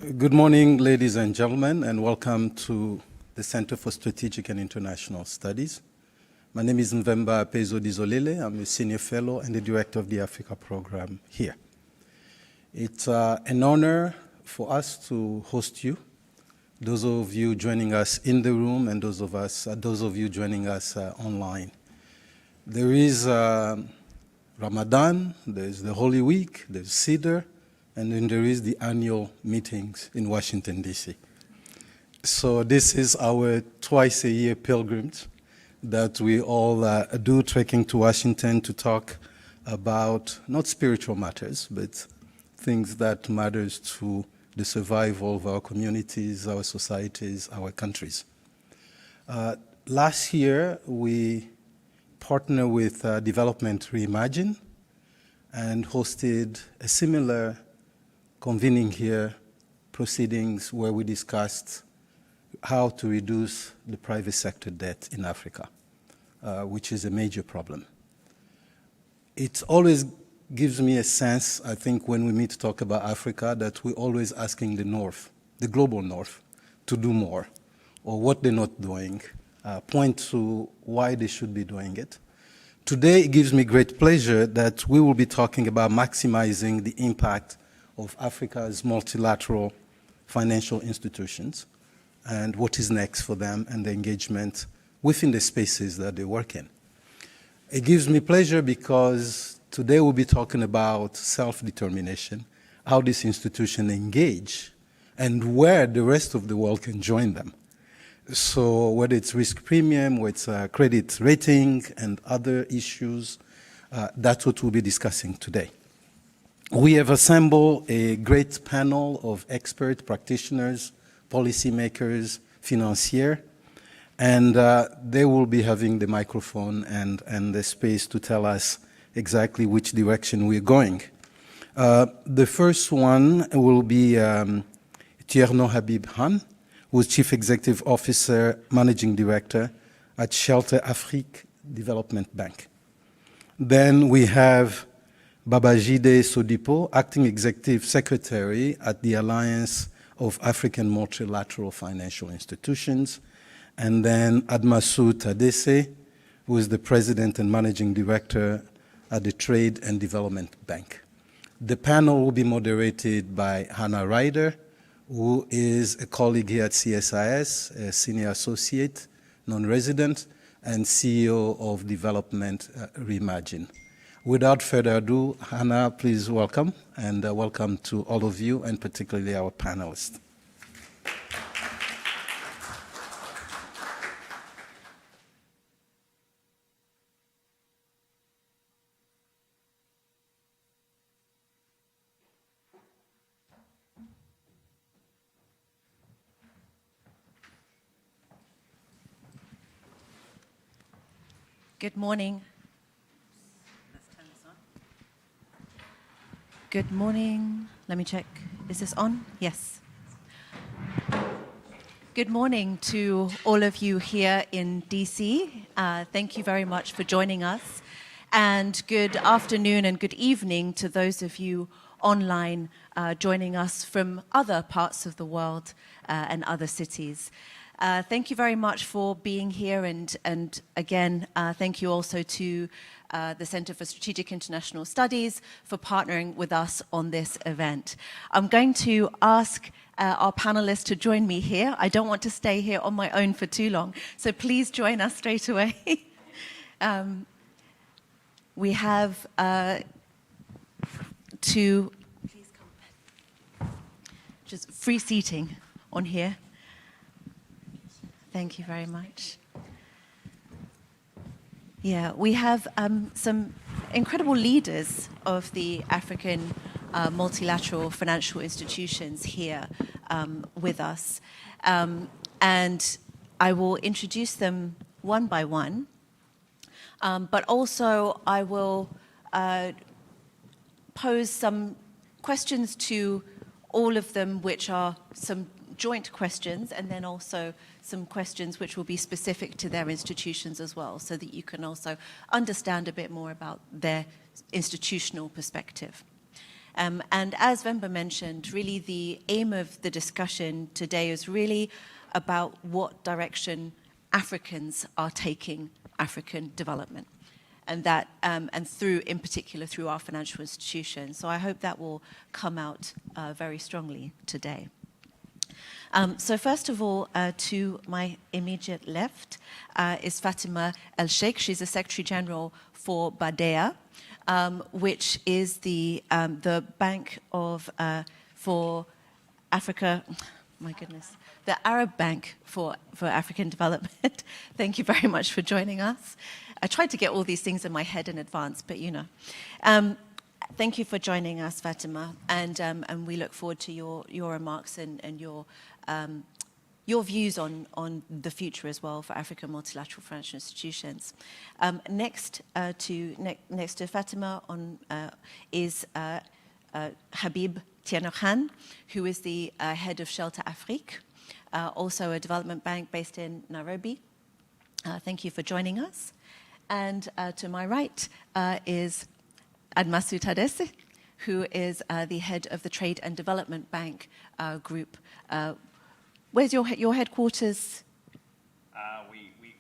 Good morning, ladies and gentlemen, and welcome to the Center for Strategic and International Studies. My name is Mvemba Pezo-Dizolele. I'm a senior fellow and the director of the Africa program here. It's an honor for us to host you, those of you joining us in the room and those of you joining us online. There is Ramadan, there's the Holy Week, there's Sidr, and then there is the annual meetings in Washington, D.C. So this is our twice-a-year pilgrimage that we all do, trekking to Washington to talk about not spiritual matters, but things that matters to the survival of our communities, our societies, our countries. Last year, we partnered with Development Reimagine and hosted a similar convening here proceedings where we discussed how to reduce the private sector debt in Africa, which is a major problem. It always gives me a sense, I think, when we meet to talk about Africa, that we're always asking the North, the global North, to do more, or what they're not doing, point to why they should be doing it. Today, it gives me great pleasure that we will be talking about maximizing the impact of Africa's multilateral financial institutions and what is next for them and the engagement within the spaces that they work in. It gives me pleasure because today we'll be talking about self-determination, how these institutions engage, and where the rest of the world can join them. So whether it's risk premium, whether it's credit rating, and other issues, that's what we'll be discussing today. We have assembled a great panel of expert practitioners, policymakers, financiers, and they will be having the microphone and the space to tell us exactly which direction we're going. The first one will be Tierno Habib Han, who is Chief Executive Officer, Managing Director at Shelter Afrique Development Bank. Then we have Babajide Sodipo, Acting Executive Secretary at the Alliance of African Multilateral Financial Institutions, and then Admasu Tadesse, who is the President and Managing Director at the Trade and Development Bank. The panel will be moderated by Hannah Ryder, who is a colleague here at CSIS, a Senior Associate, non-resident, and CEO of Development Reimagine. Without further ado, Hannah, please welcome, and welcome to all of you, and particularly our panelists. Good morning. Good morning. Let me check. Is this on? Yes. Good morning to all of you here in DC. Thank you very much for joining us. And good afternoon and good evening to those of you online joining us from other parts of the world and other cities. Thank you very much for being here, and again, thank you also to the Center for Strategic International Studies for partnering with us on this event. I'm going to ask our panelists to join me here. I don't want to stay here on my own for too long, so please join us straight away. We have please come, just free seating on here. Thank you very much. Yeah, we have some incredible leaders of the African multilateral financial institutions here with us. And I will introduce them one by one, but also I will pose some questions to all of them, which are some joint questions, and then also some questions which will be specific to their institutions as well, so that you can also understand a bit more about their institutional perspective. And as Vemba mentioned, really the aim of the discussion today is really about what direction Africans are taking African development, and that, and through, in particular, through our financial institutions. So I hope that will come out very strongly today. So first of all, to my immediate left is Fatima El Sheikh. She's the Secretary General for BADEA, which is the Bank of for Africa. My goodness, the Arab Bank for African Development. Thank you very much for joining us. I tried to get all these things in my head in advance, but you know. Thank you for joining us, Fatima, and we look forward to your remarks and your views on the future as well for African multilateral financial institutions. Next to Fatima is Habib Tianokhan, who is the head of Shelter Afrique, also a development bank based in Nairobi. Thank you for joining us. And to my right is Admasu Tadesse, who is the head of the Trade and Development Bank group. Where's your headquarters?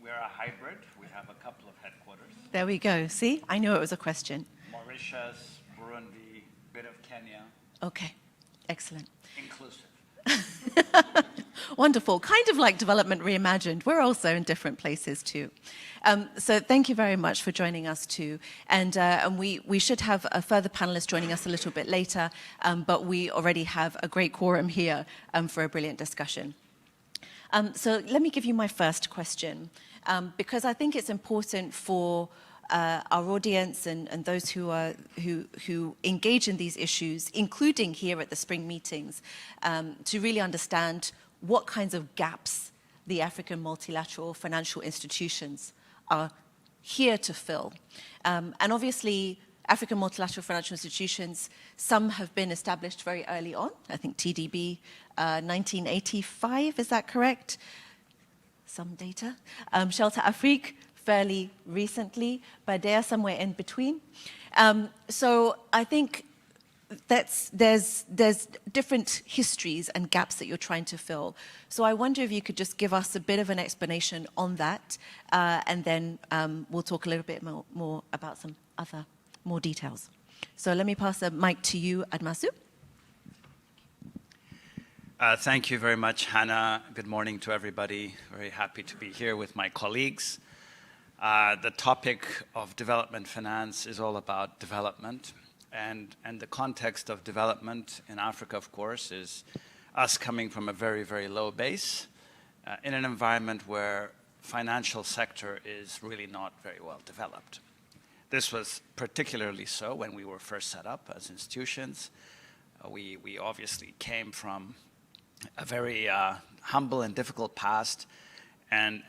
We're a hybrid. We have a couple of headquarters. There we go. See, I knew it was a question. Mauritius, Burundi, bit of Kenya. Okay, excellent. Inclusive. Wonderful. Kind of like Development Reimagined. We're also in different places too. So thank you very much for joining us too. And we should have a further panelist joining us a little bit later, but we already have a great quorum here for a brilliant discussion. So let me give you my first question, because I think it's important for our audience and those who engage in these issues, including here at the spring meetings, to really understand what kinds of gaps the African multilateral financial institutions are here to fill. And obviously, African multilateral financial institutions, some have been established very early on. I think TDB, 1985, is that correct? Some data. Shelter Afrique, fairly recently, BADEA somewhere in between. So I think there's different histories and gaps that you're trying to fill. So I wonder if you could just give us a bit of an explanation on that, and then we'll talk a little bit more about some other more details. So let me pass the mic to you, Admasu. Thank you very much, Hannah. Good morning to everybody. Very happy to be here with my colleagues. The topic of development finance is all about development. And the context of development in Africa, of course, is us coming from a very, very low base in an environment where financial sector is really not very well developed. This was particularly so when we were first set up as institutions. We obviously came from a very humble and difficult past, and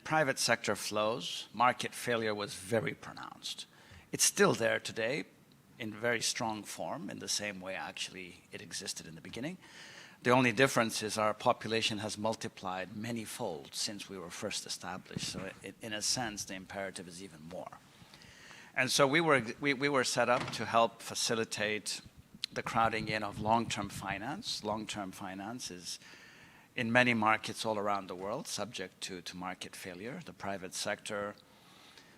private sector flows, market failure was very pronounced. It's still there today in very strong form, in the same way actually it existed in the beginning. The only difference is our population has multiplied many-fold since we were first established. So in a sense, the imperative is even more. And so we were set up to help facilitate the crowding in of long-term finance. Long-term finance is in many markets all around the world subject to market failure. The private sector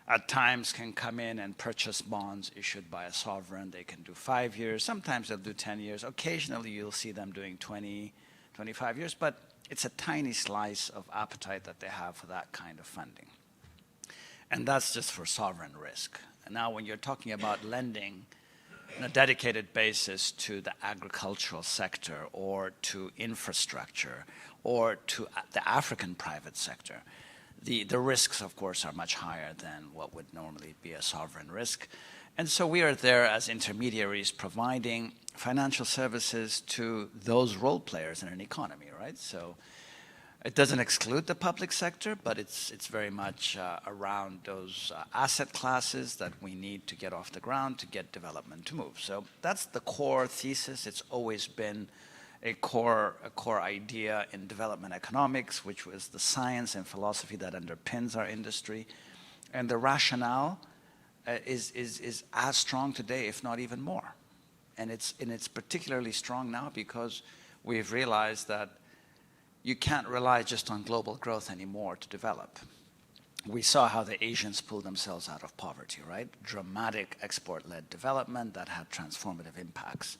at times can come in and purchase bonds issued by a sovereign. They can do 5 years. Sometimes they'll do 10 years. Occasionally you'll see them doing 20, 25 years, but it's a tiny slice of appetite that they have for that kind of funding. And that's just for sovereign risk. And now when you're talking about lending on a dedicated basis to the agricultural sector or to infrastructure or to the African private sector, the risks, of course, are much higher than what would normally be a sovereign risk. And so we are there as intermediaries providing financial services to those role players in an economy, right? So it doesn't exclude the public sector, but it's very much around those asset classes that we need to get off the ground to get development to move. So that's the core thesis. It's always been a core idea in development economics, which was the science and philosophy that underpins our industry. And the rationale is as strong today, if not even more. And it's particularly strong now because we've realized that you can't rely just on global growth anymore to develop. We saw how the Asians pulled themselves out of poverty, right? Dramatic export-led development that had transformative impacts.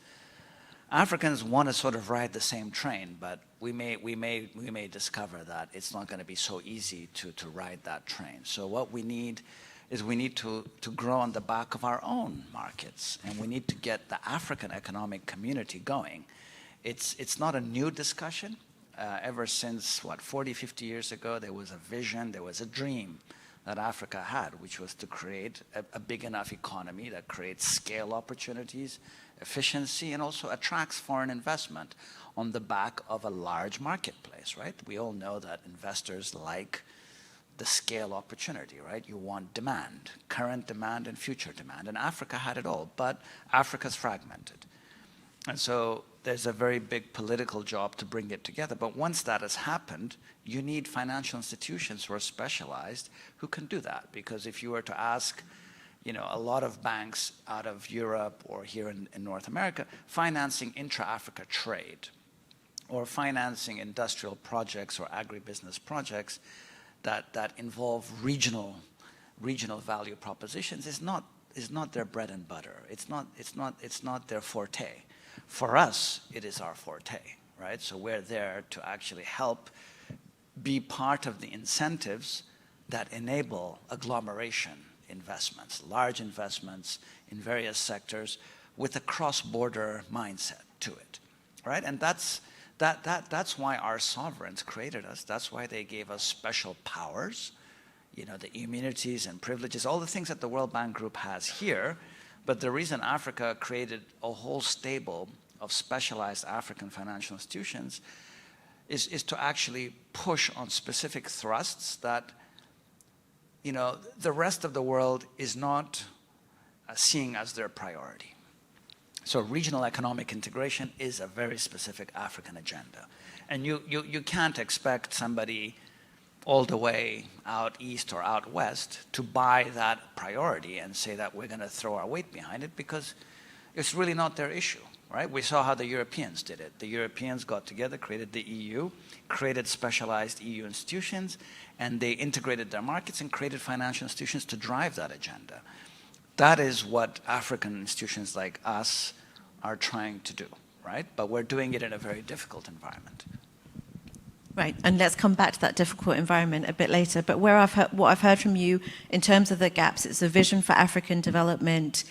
Africans want to sort of ride the same train, but we may discover that it's not going to be so easy to ride that train. So what we need is we need to grow on the back of our own markets, and we need to get the African economic community going. It's not a new discussion. Ever since, 40, 50 years ago, there was a vision, there was a dream that Africa had, which was to create a big enough economy that creates scale opportunities, efficiency, and also attracts foreign investment on the back of a large marketplace, right? We all know that investors like the scale opportunity, right? You want demand, current demand and future demand. And Africa had it all, but Africa's fragmented. And so there's a very big political job to bring it together. But once that has happened, you need financial institutions who are specialized who can do that. Because if you were to ask, a lot of banks out of Europe or here in North America, financing intra-Africa trade or financing industrial projects or agribusiness projects that involve regional value propositions is not their bread and butter. It's not their forte. For us, it is our forte, right? So we're there to actually help be part of the incentives that enable agglomeration investments, large investments in various sectors with a cross-border mindset to it, right? And that's why our sovereigns created us. That's why they gave us special powers, the immunities and privileges, all the things that the World Bank Group has here. But the reason Africa created a whole stable of specialized African financial institutions is to actually push on specific thrusts that, the rest of the world is not seeing as their priority. So regional economic integration is a very specific African agenda. And you can't expect somebody all the way out east or out west to buy that priority and say that we're going to throw our weight behind it, because it's really not their issue, right? We saw how the Europeans did it. The Europeans got together, created the EU, created specialized EU institutions, and they integrated their markets and created financial institutions to drive that agenda. That is what African institutions like us are trying to do, right? But we're doing it in a very difficult environment. Right, and let's come back to that difficult environment a bit later. But what I've heard from you in terms of the gaps, it's a vision for African development,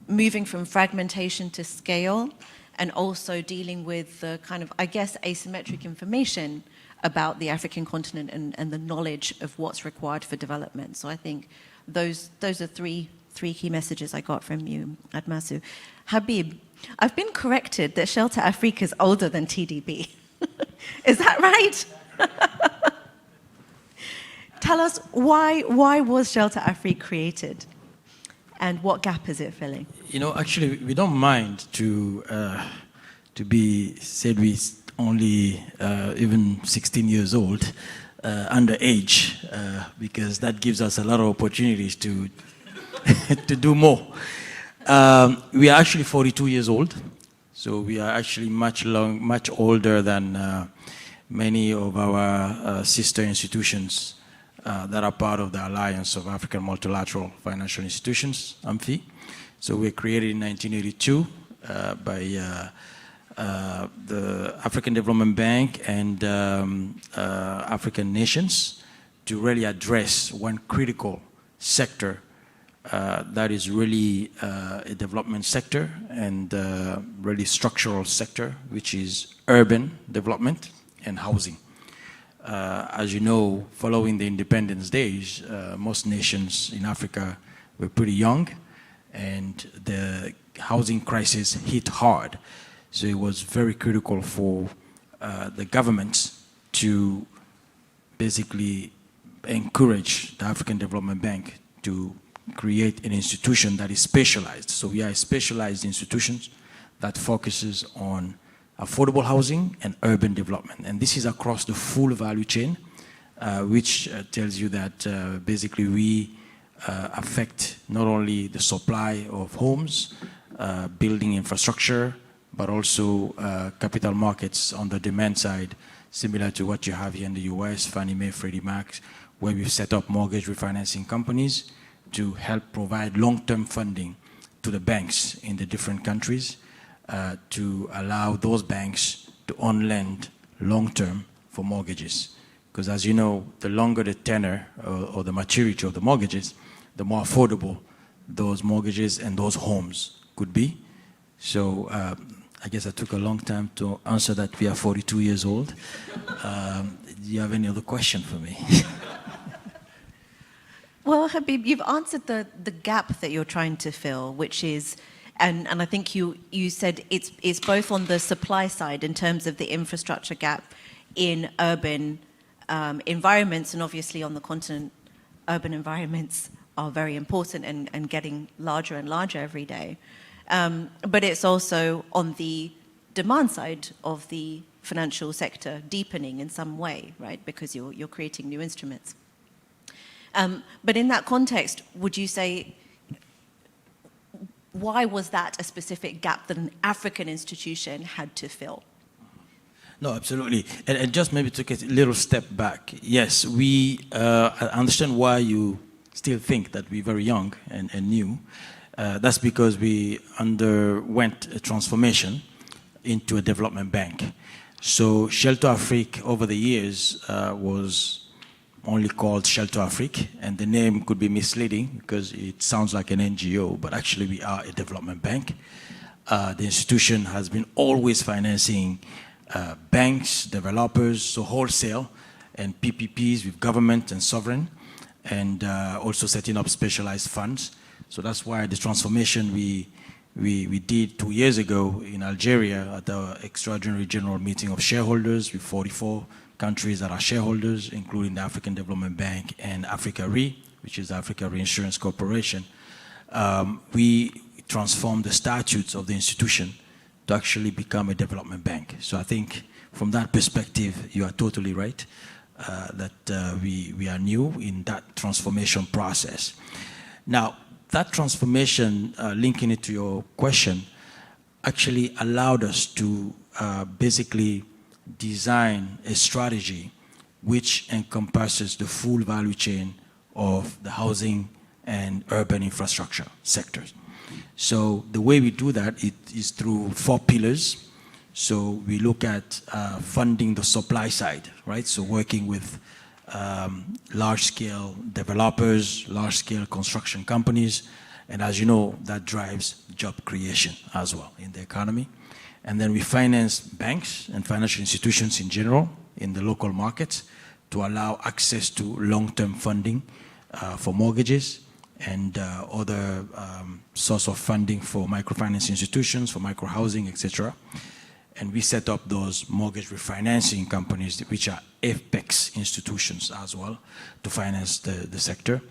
moving from fragmentation to scale, and also dealing with the kind of, asymmetric information about the African continent and the knowledge of what's required for development. So I think those are three key messages I got from you, Admasu. Habib, I've been corrected that Shelter Afrique is older than TDB. Is that right? Tell us why was Shelter Afrique created, and what gap is it filling? Actually, we don't mind to be said we only even 16 years old, underage, because that gives us a lot of opportunities to to do more. We are actually 42 years old. So we are actually much older than many of our sister institutions that are part of the Alliance of African Multilateral Financial Institutions, AMFI. So we were created in 1982 by the African Development Bank and African nations to really address one critical sector that is really a development sector and really structural sector, which is urban development and housing. As you know, following the independence days, most nations in Africa were pretty young, and the housing crisis hit hard. So it was very critical for the governments to basically encourage the African Development Bank to create an institution that is specialized. So we are a specialized institution that focuses on affordable housing and urban development. And this is across the full value chain, which tells you that basically we affect not only the supply of homes, building infrastructure, but also capital markets on the demand side, similar to what you have here in the US, Fannie Mae, Freddie Mac, where we've set up mortgage refinancing companies to help provide long-term funding to the banks in the different countries to allow those banks to on-lend long-term for mortgages. Because as you know, the longer the tenor or the maturity of the mortgages, the more affordable those mortgages and those homes could be. So I guess I took a long time to answer that. We are 42 years old. Do you have any other question for me? Well, Habib, you've answered the gap that you're trying to fill, which is, and I think you said it's both on the supply side in terms of the infrastructure gap in urban environments, and obviously on the continent, urban environments are very important and getting larger and larger every day. But it's also on the demand side of the financial sector deepening in some way, right? Because you're creating new instruments. But in that context, would you say, why was that a specific gap that an African institution had to fill? No, absolutely. And just maybe to take a little step back, yes, I understand why you still think that we're very young and new. That's because we underwent a transformation into a development bank. So Shelter Afrique over the years was only called Shelter Afrique, and the name could be misleading because it sounds like an NGO, but actually we are a development bank. The institution has been always financing banks, developers, so wholesale, and PPPs with government and sovereign, and also setting up specialized funds. So that's why the transformation we did 2 years ago in Algeria at our extraordinary general meeting of shareholders with 44 countries that are shareholders, including the African Development Bank and Africa Re, which is Africa Reinsurance Corporation. We transformed the statutes of the institution to actually become a development bank. So I think from that perspective, you are totally right that we are new in that transformation process. Now, that transformation, linking it to your question, actually allowed us to basically design a strategy which encompasses the full value chain of the housing and urban infrastructure sectors. So the way we do that is through 4 pillars. So we look at funding the supply side, right? So working with large-scale developers, large-scale construction companies, and as you know, that drives job creation as well in the economy. And then we finance banks and financial institutions in general in the local markets to allow access to long-term funding for mortgages and other source of funding for microfinance institutions, for microhousing, etc. And we set up those mortgage refinancing companies, which are FPEX institutions as well, to finance the sector.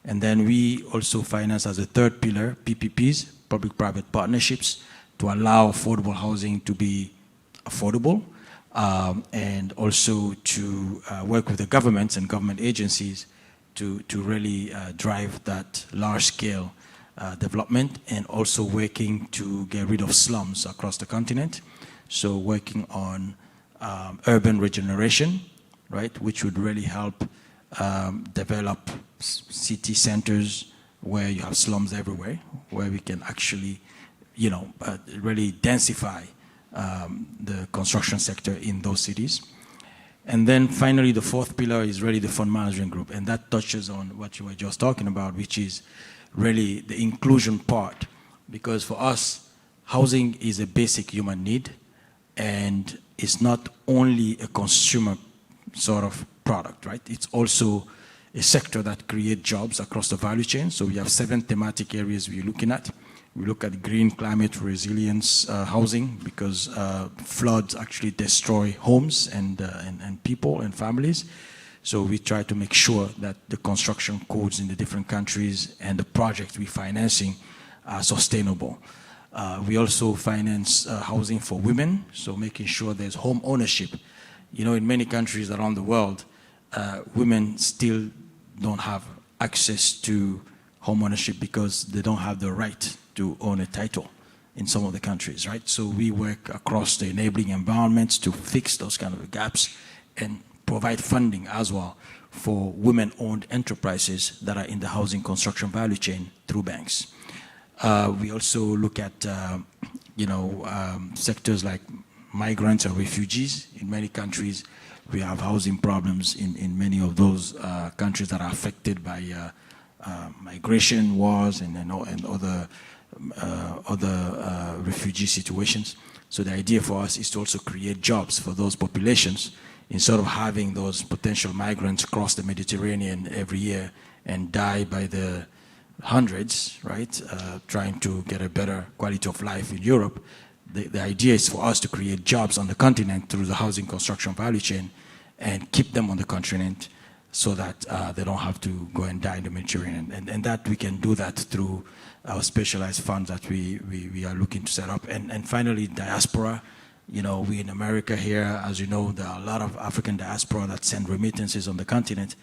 And then we also finance as a third pillar, PPPs, public-private partnerships, to allow affordable housing to be affordable, and also to work with the governments and government agencies to really drive that large-scale development, and also working to get rid of slums across the continent. So working on urban regeneration, right, which would really help develop city centers where you have slums everywhere, where we can actually, really densify the construction sector in those cities. And then finally, the fourth pillar is really the fund management group, and that touches on what you were just talking about, which is really the inclusion part. Because for us, housing is a basic human need, and it's not only a consumer sort of product, right? It's also a sector that creates jobs across the value chain. So we have 7 thematic areas we're looking at. We look at green, climate, resilience, housing, because floods actually destroy homes and people and families. So we try to make sure that the construction codes in the different countries and the projects we're financing are sustainable. We also finance housing for women, so making sure there's home ownership. In many countries around the world, women still don't have access to home ownership because they don't have the right to own a title. in some of the countries, right? So we work across the enabling environments to fix those kind of gaps and provide funding as well for women-owned enterprises that are in the housing construction value chain through banks. We also look at, sectors like migrants and refugees. In many countries, we have housing problems in many of those countries that are affected by migration, wars, and other refugee situations. So the idea for us is to also create jobs for those populations instead of having those potential migrants cross the Mediterranean every year and die by the hundreds, right, trying to get a better quality of life in Europe. The idea is for us to create jobs on the continent through the housing construction value chain and keep them on the continent so that they don't have to go and die in the Mediterranean. And that we can do that through our specialized funds that we are looking to set up. And finally, diaspora. We in America here, as you know, there are a lot of African diaspora that send remittances on the continent,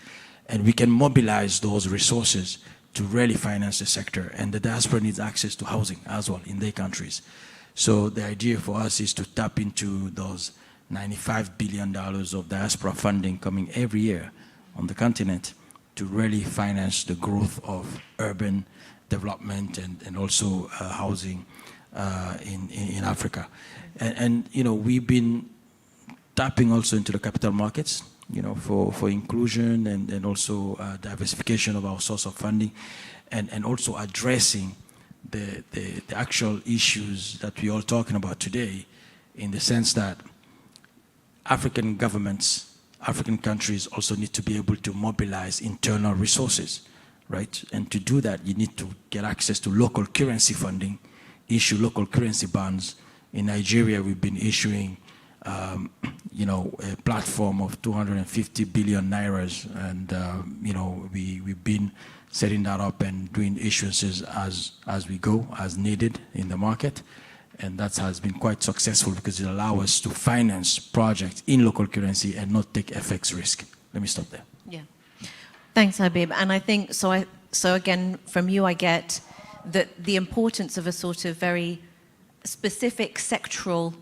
and we can mobilize those resources to really finance the sector. And the diaspora needs access to housing as well in their countries. So the idea for us is to tap into those $95 billion of diaspora funding coming every year on the continent to really finance the growth of urban development and also housing in Africa. And we've been tapping also into the capital markets, for inclusion and also diversification of our source of funding, and also addressing the actual issues that we're all talking about today, in the sense that African governments, African countries also need to be able to mobilize internal resources, right? And to do that, you need to get access to local currency funding, issue local currency bonds. In Nigeria, we've been issuing, a platform of 250 billion nairas, and we've been setting that up and doing issuances as we go, as needed in the market, and that has been quite successful because it allows us to finance projects in local currency and not take FX risk. Let me stop there. Yeah, thanks, Habib. And I think so. Again, from you, I get that the importance of a sort of very specific sectoral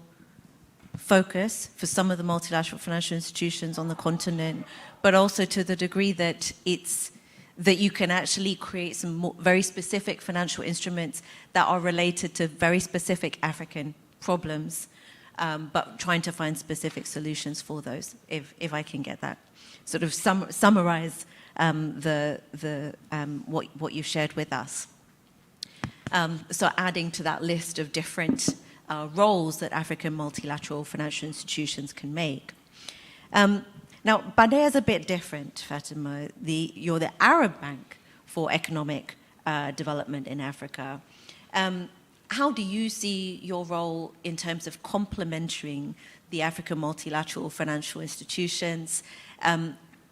focus for some of the multilateral financial institutions on the continent, but also to the degree that that you can actually create some very specific financial instruments that are related to very specific African problems, but trying to find specific solutions for those, if I can get that. Sort of summarize what you've shared with us. So adding to that list of different roles that African multilateral financial institutions can make. Now, Badea is a bit different, Fatima. You're the Arab Bank for Economic Development in Africa. How do you see your role in terms of complementing the African multilateral financial institutions?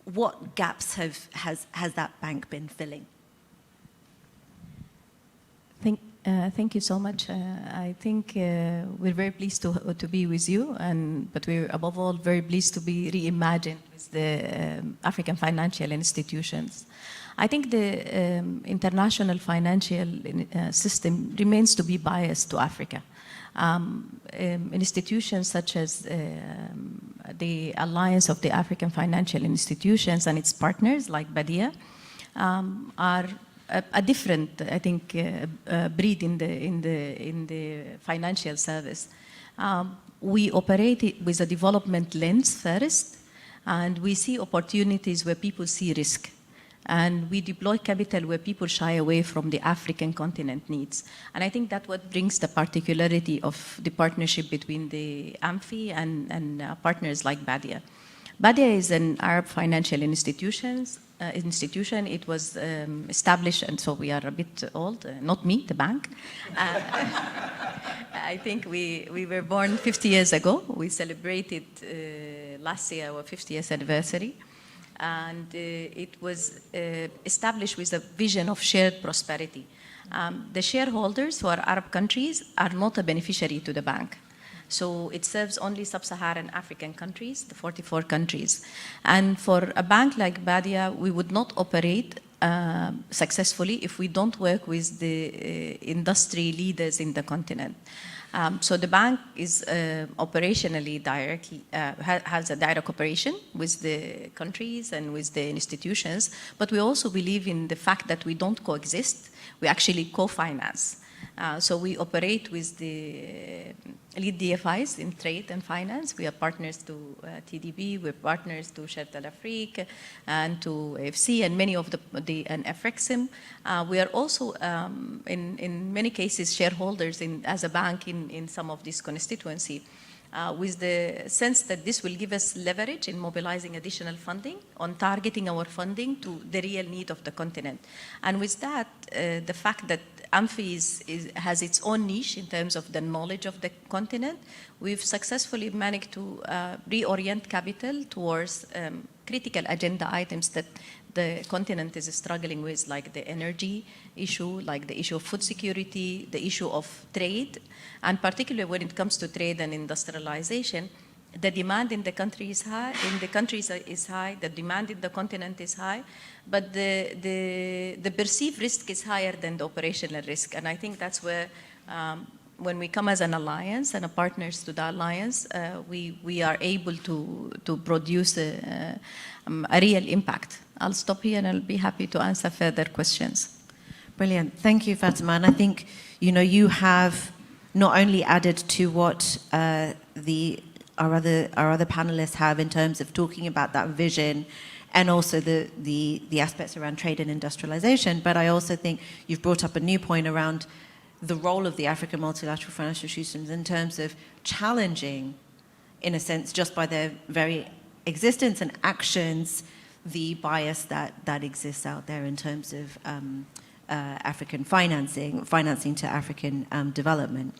What gaps has that bank been filling? Thank you so much. I think we're very pleased to be with you, but we're above all very pleased to be reimagined with the African financial institutions. I think the international financial system remains to be biased to Africa. Institutions such as the Alliance of the African Financial Institutions and its partners like Badea are a different, I think, breed in the financial service. We operate with a development lens first, and we see opportunities where people see risk. And we deploy capital where people shy away from the African continent needs. And I think that's what brings the particularity of the partnership between the AMFI and partners like Badea. Badea is an Arab financial institution. It was established, and so we are a bit old, not me, the bank. I think we were born 50 years ago. We celebrated last year our 50th anniversary. And it was established with a vision of shared prosperity. The shareholders, who are Arab countries, are not a beneficiary to the bank. So it serves only sub-Saharan African countries, the 44 countries. And for a bank like Badea, we would not operate successfully if we don't work with the industry leaders in the continent. So the bank is operationally directly, has a direct operation with the countries and with the institutions, but we also believe in the fact that we don't coexist, we actually co-finance. So we operate with the lead DFIs in trade and finance. We are partners to TDB, we're partners to Sectoral Afrique and to AFC and many of and FREXIM. We are also, in many cases, shareholders as a bank in some of this constituency. With the sense that this will give us leverage in mobilizing additional funding, on targeting our funding to the real need of the continent. And with that, the fact that AMFI has its own niche in terms of the knowledge of the continent, we've successfully managed to reorient capital towards critical agenda items that the continent is struggling with, like the energy issue, like the issue of food security, the issue of trade, and particularly when it comes to trade and industrialization, the demand in the country is high, the demand in the continent is high, but the perceived risk is higher than the operational risk. And I think that's where, when we come as an alliance and a partners to the alliance, we are able to produce a real impact. I'll stop here and I'll be happy to answer further questions. Brilliant. Thank you, Fatima. And I think, you have not only added to what our other panelists have in terms of talking about that vision and also the aspects around trade and industrialization, but I also think you've brought up a new point around the role of the African multilateral financial institutions in terms of challenging, in a sense, just by their very existence and actions, the bias that exists out there in terms of African financing to African development.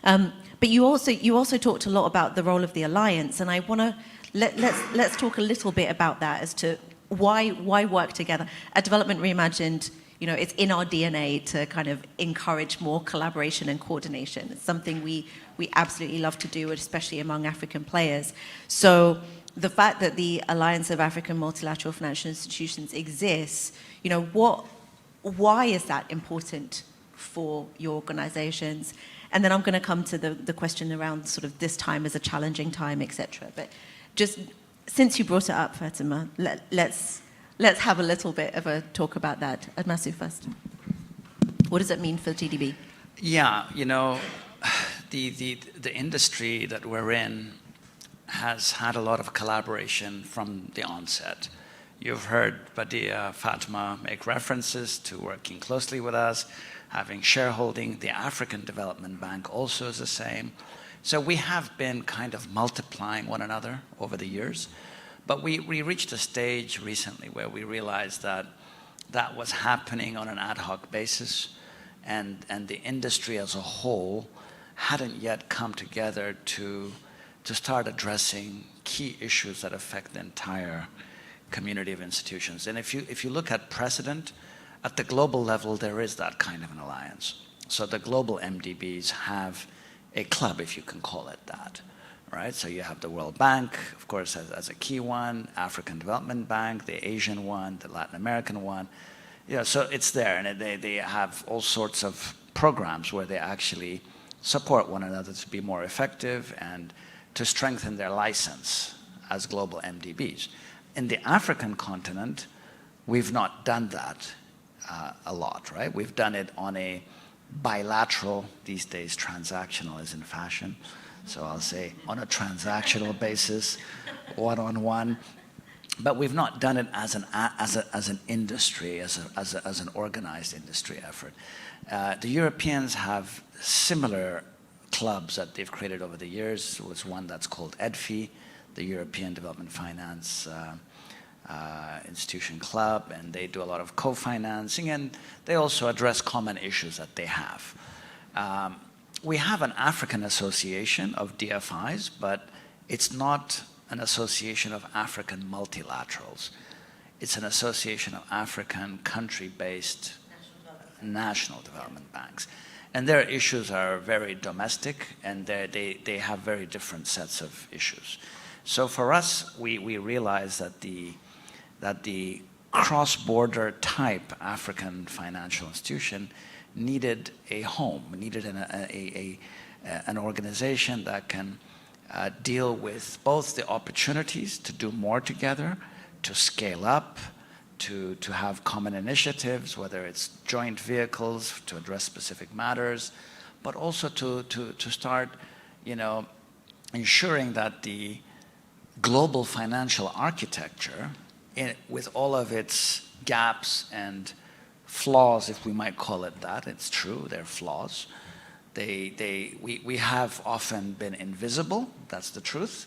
But you also talked a lot about the role of the alliance, and I want to let's talk a little bit about that as to why work together. At Development Reimagined, it's in our DNA to kind of encourage more collaboration and coordination. It's something we absolutely love to do, especially among African players. So the fact that the Alliance of African Multilateral Financial Institutions exists, why is that important for your organizations? And then I'm going to come to the question around sort of this time as a challenging time, etc. But just since you brought it up, Fatima, let's have a little bit of a talk about that. Admasu first. What does it mean for TDB? Yeah, the industry that we're in has had a lot of collaboration from the onset. You've heard Badia, Fatima make references to working closely with us, having shareholding. The African Development Bank also is the same. So we have been kind of multiplying one another over the years. But we reached a stage recently where we realized that that was happening on an ad hoc basis, and the industry as a whole hadn't yet come together to start addressing key issues that affect the entire community of institutions. And if you look at precedent, at the global level, there is that kind of an alliance. So the global MDBs have a club, if you can call it that, right? So you have the World Bank, of course, as a key one, African Development Bank, the Asian one, the Latin American one. So it's there, and they have all sorts of programs where they actually support one another to be more effective and to strengthen their license as global MDBs. In the African continent, we've not done that a lot, right? We've done it on a bilateral, these days transactional is in fashion, so I'll say on a transactional basis, one-on-one. But we've not done it as an industry, as an organized industry effort. The Europeans have similar clubs that they've created over the years. There was one that's called EDFI, the European Development Finance Institution Club, and they do a lot of co-financing, and they also address common issues that they have. We have an African association of DFIs, but it's not an association of African multilaterals. It's an association of African country-based national development banks. And their issues are very domestic, and they have very different sets of issues. So for us, we realize that the cross-border type African financial institution needed a home, needed an organization that can deal with both the opportunities to do more together, to scale up, to have common initiatives, whether it's joint vehicles to address specific matters, but also to start, ensuring that the global financial architecture, with all of its gaps and flaws, if we might call it that, it's true, they're flaws. We have often been invisible, that's the truth.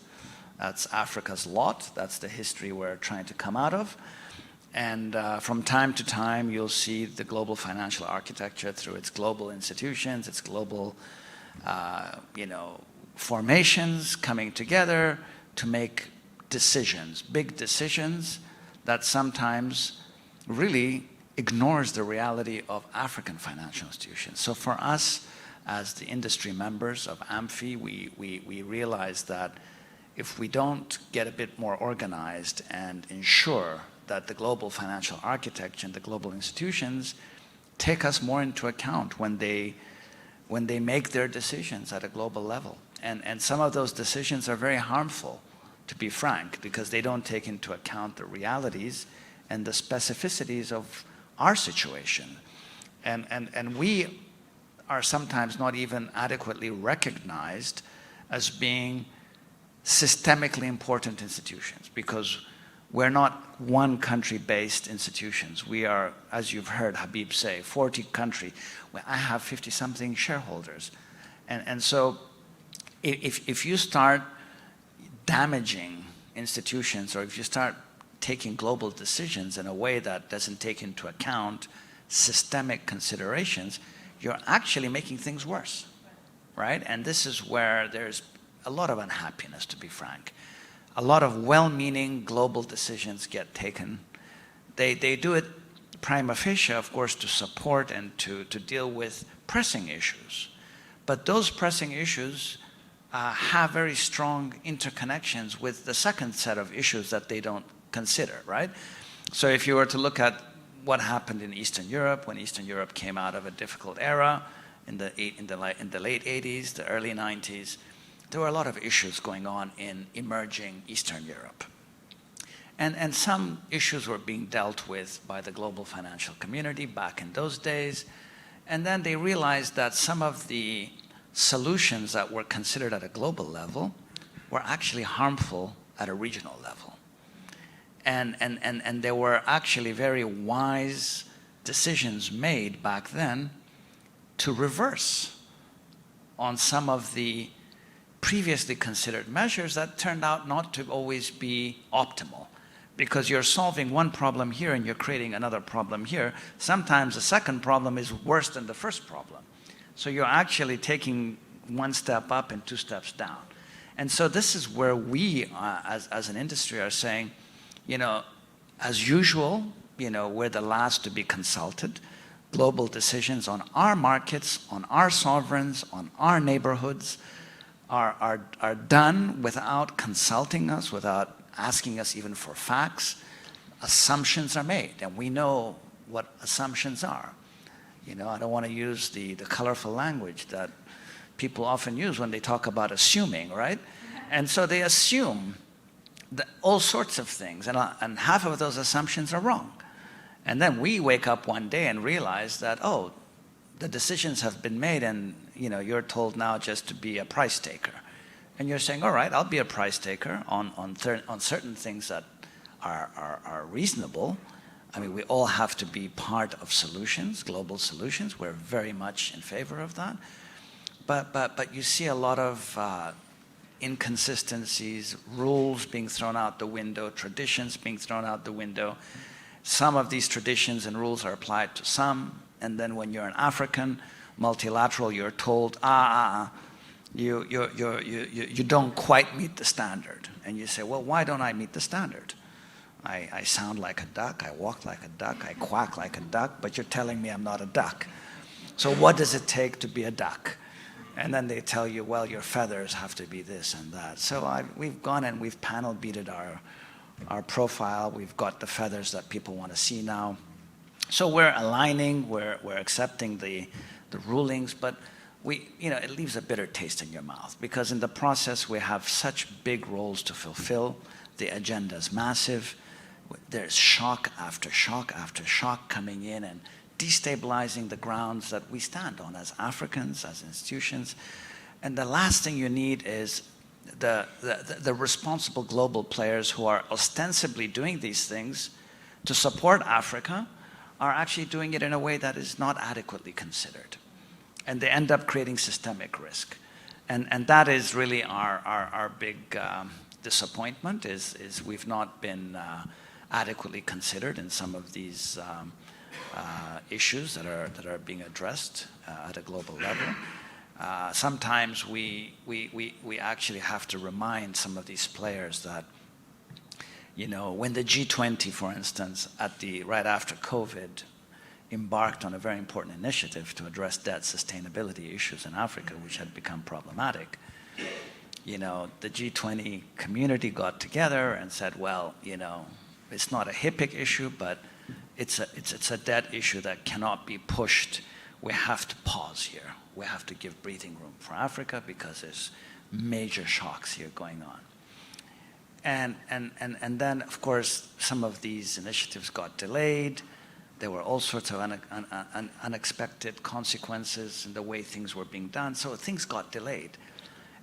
That's Africa's lot, that's the history we're trying to come out of. And from time to time, you'll see the global financial architecture through its global institutions, its global, formations coming together to make decisions, big decisions that sometimes really ignores the reality of African financial institutions. So for us, as the industry members of AMFI, we realize that if we don't get a bit more organized and ensure that the global financial architecture and the global institutions take us more into account when they make their decisions at a global level. And some of those decisions are very harmful, to be frank, because they don't take into account the realities and the specificities of our situation. And we are sometimes not even adequately recognized as being systemically important institutions, because we're not one country-based institutions. We are, as you've heard Habib say, 40 country. I have 50-something shareholders. And so if you start damaging institutions, or if you start taking global decisions in a way that doesn't take into account systemic considerations, you're actually making things worse, right? And this is where there's a lot of unhappiness, to be frank. A lot of well-meaning global decisions get taken. They do it prima facie, of course, to support and to deal with pressing issues. But those pressing issues have very strong interconnections with the second set of issues that they don't consider, right? So if you were to look at what happened in Eastern Europe, when Eastern Europe came out of a difficult era in the late 80s, the early 90s, there were a lot of issues going on in emerging Eastern Europe. And some issues were being dealt with by the global financial community back in those days. And then they realized that some of the solutions that were considered at a global level were actually harmful at a regional level. And there were actually very wise decisions made back then to reverse on some of the previously considered measures that turned out not to always be optimal. Because you're solving one problem here and you're creating another problem here. Sometimes the second problem is worse than the first problem. So you're actually taking one step up and two steps down. And so this is where we, as an industry, are saying, as usual, we're the last to be consulted. Global decisions on our markets, on our sovereigns, on our neighborhoods are done without consulting us, without asking us even for facts. Assumptions are made, and we know what assumptions are. I don't want to use the colorful language that people often use when they talk about assuming, right? And so they assume all sorts of things, and half of those assumptions are wrong. And then we wake up one day and realize that, oh, the decisions have been made, and you're told now just to be a price taker. And you're saying, all right, I'll be a price taker on certain things that are reasonable. I mean, we all have to be part of solutions, global solutions. We're very much in favor of that. But you see a lot of inconsistencies, rules being thrown out the window, traditions being thrown out the window. Some of these traditions and rules are applied to some, and then when you're an African, multilateral, you're told, you don't quite meet the standard. And you say, well, why don't I meet the standard? I sound like a duck, I walk like a duck, I quack like a duck, but you're telling me I'm not a duck. So what does it take to be a duck? And then they tell you, well, your feathers have to be this and that. So we've gone and we've panel beated our profile. We've got the feathers that people want to see now. So we're aligning, we're accepting the rulings, but it leaves a bitter taste in your mouth, because in the process we have such big roles to fulfill. The agenda is massive. There's shock after shock after shock coming in and destabilizing the grounds that we stand on as Africans, as institutions. And the last thing you need is the responsible global players who are ostensibly doing these things to support Africa are actually doing it in a way that is not adequately considered. And they end up creating systemic risk. And that is really our big disappointment, is we've not been adequately considered in some of these issues that are being addressed at a global level. Sometimes we actually have to remind some of these players that, when the G20, for instance, right after COVID, embarked on a very important initiative to address debt sustainability issues in Africa, which had become problematic, the G20 community got together and said, well, it's not a HIPIC issue, but it's a debt issue that cannot be pushed. We have to pause here. We have to give breathing room for Africa because there's major shocks here going on. And then, of course, some of these initiatives got delayed. There were all sorts of unexpected consequences in the way things were being done, so things got delayed.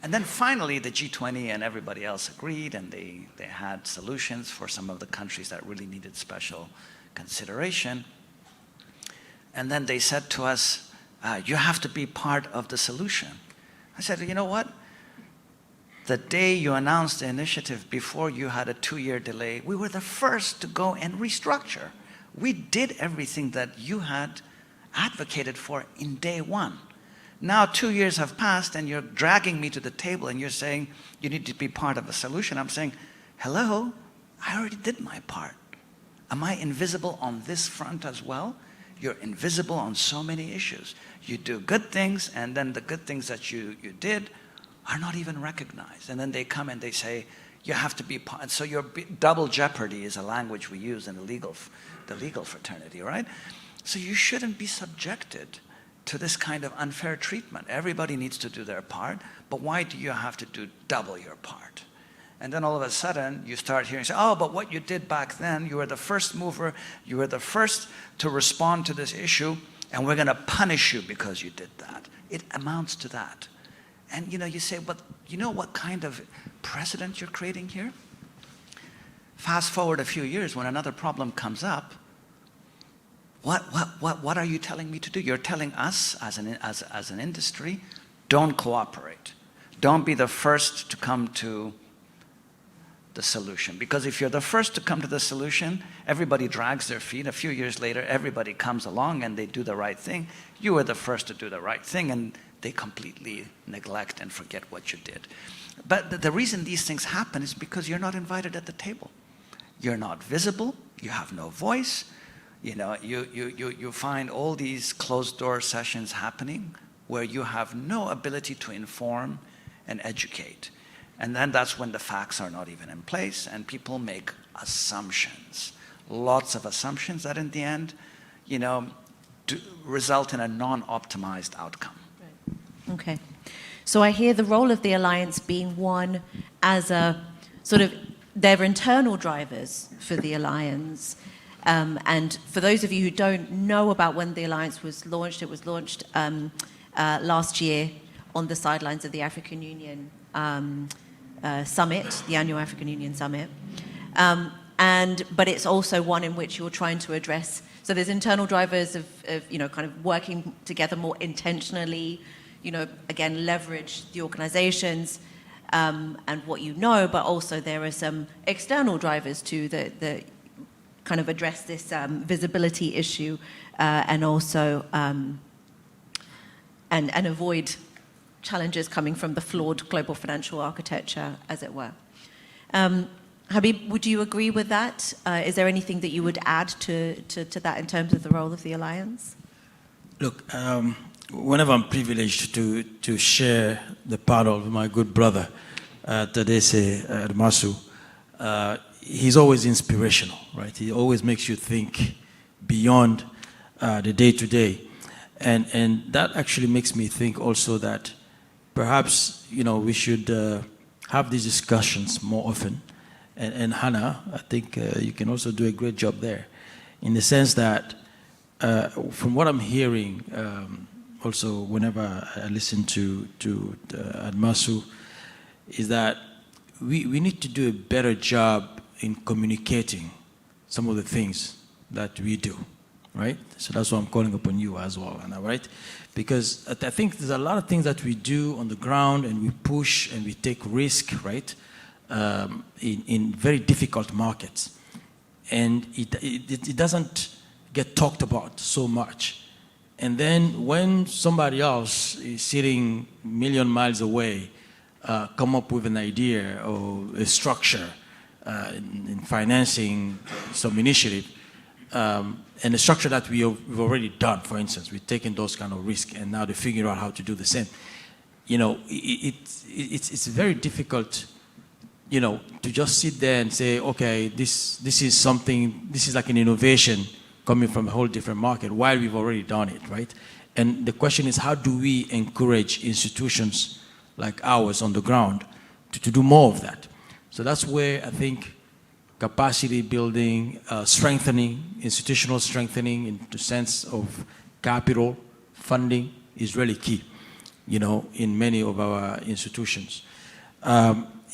And then finally, the G20 and everybody else agreed, and they had solutions for some of the countries that really needed special consideration. And then they said to us, you have to be part of the solution. I said, you know what? The day you announced the initiative, before you had a 2-year delay, we were the first to go and restructure. We did everything that you had advocated for in day one. Now 2 years have passed and you're dragging me to the table and you're saying you need to be part of a solution. I'm saying, hello, I already did my part. Am I invisible on this front as well? You're invisible on so many issues. You do good things, and then the good things that you did are not even recognized. And then they come and they say, you have to be part. So your double jeopardy is a language we use in the legal fraternity, right? So you shouldn't be subjected to this kind of unfair treatment. Everybody needs to do their part, but why do you have to do double your part? And then all of a sudden, you start hearing, say, oh, but what you did back then, you were the first mover, you were the first to respond to this issue, and we're going to punish you because you did that. It amounts to that. And you say, but you know what kind of precedent you're creating here? Fast forward a few years, when another problem comes up, what are you telling me to do? You're telling us as an industry, don't cooperate. Don't be the first to come to the solution. Because if you're the first to come to the solution, everybody drags their feet. A few years later, everybody comes along and they do the right thing. You were the first to do the right thing, and they completely neglect and forget what you did. But the reason these things happen is because you're not invited at the table. You're not visible. You have no voice. You find all these closed-door sessions happening where you have no ability to inform and educate. And then that's when the facts are not even in place, and people make assumptions, lots of assumptions that in the end, result in a non-optimized outcome. Right. Okay. So I hear the role of the alliance being one as a sort of, they're internal drivers for the alliance. And for those of you who don't know about when the alliance was launched, it was launched last year on the sidelines of the African Union Summit, the annual African Union Summit. But it's also one in which you're trying to address, so there's internal drivers of kind of working together more intentionally, again, leverage the organizations and what but also there are some external drivers too that kind of address this visibility issue and also and avoid challenges coming from the flawed global financial architecture, as it were. Habib, would you agree with that? Is there anything that you would add to that in terms of the role of the alliance? Look, whenever I'm privileged to share the part of my good brother, Tadesse Masu, he's always inspirational, right? He always makes you think beyond the day-to-day. And that actually makes me think also that perhaps, we should have these discussions more often. And Hannah, I think you can also do a great job there, in the sense that from what I'm hearing, also whenever I listen to Admasu, is that we need to do a better job in communicating some of the things that we do, right? So that's why I'm calling upon you as well, Anna, right? Because I think there's a lot of things that we do on the ground, and we push and we take risk, right? In very difficult markets. And it doesn't get talked about so much. And then when somebody else is sitting a million miles away, come up with an idea or a structure in financing some initiative, and a structure that we've already done, for instance, we've taken those kind of risks, and now they figure out how to do the same. It's very difficult, to just sit there and say, okay, this is something, this is like an innovation coming from a whole different market, while we've already done it, right? And the question is, how do we encourage institutions like ours on the ground to do more of that? So that's where I think capacity building, strengthening, institutional strengthening in the sense of capital, funding is really key, in many of our institutions.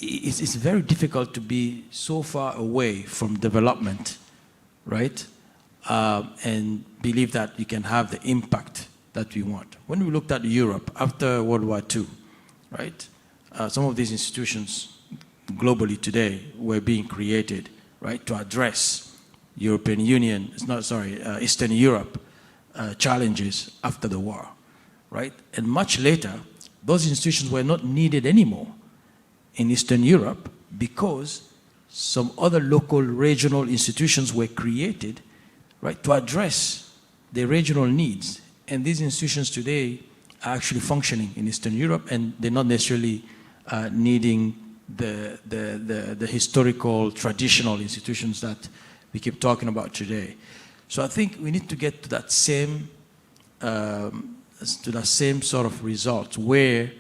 It's very difficult to be so far away from development, right? And believe that you can have the impact that we want. When we looked at Europe after World War II, right? Some of these institutions globally today were being created, right, to address Eastern Europe challenges after the war, right? And much later, those institutions were not needed anymore in Eastern Europe because some other local regional institutions were created, right, to address the regional needs. And these institutions today are actually functioning in Eastern Europe, and they're not necessarily needing the historical, traditional institutions that we keep talking about today. So I think we need to get to that same sort of result, where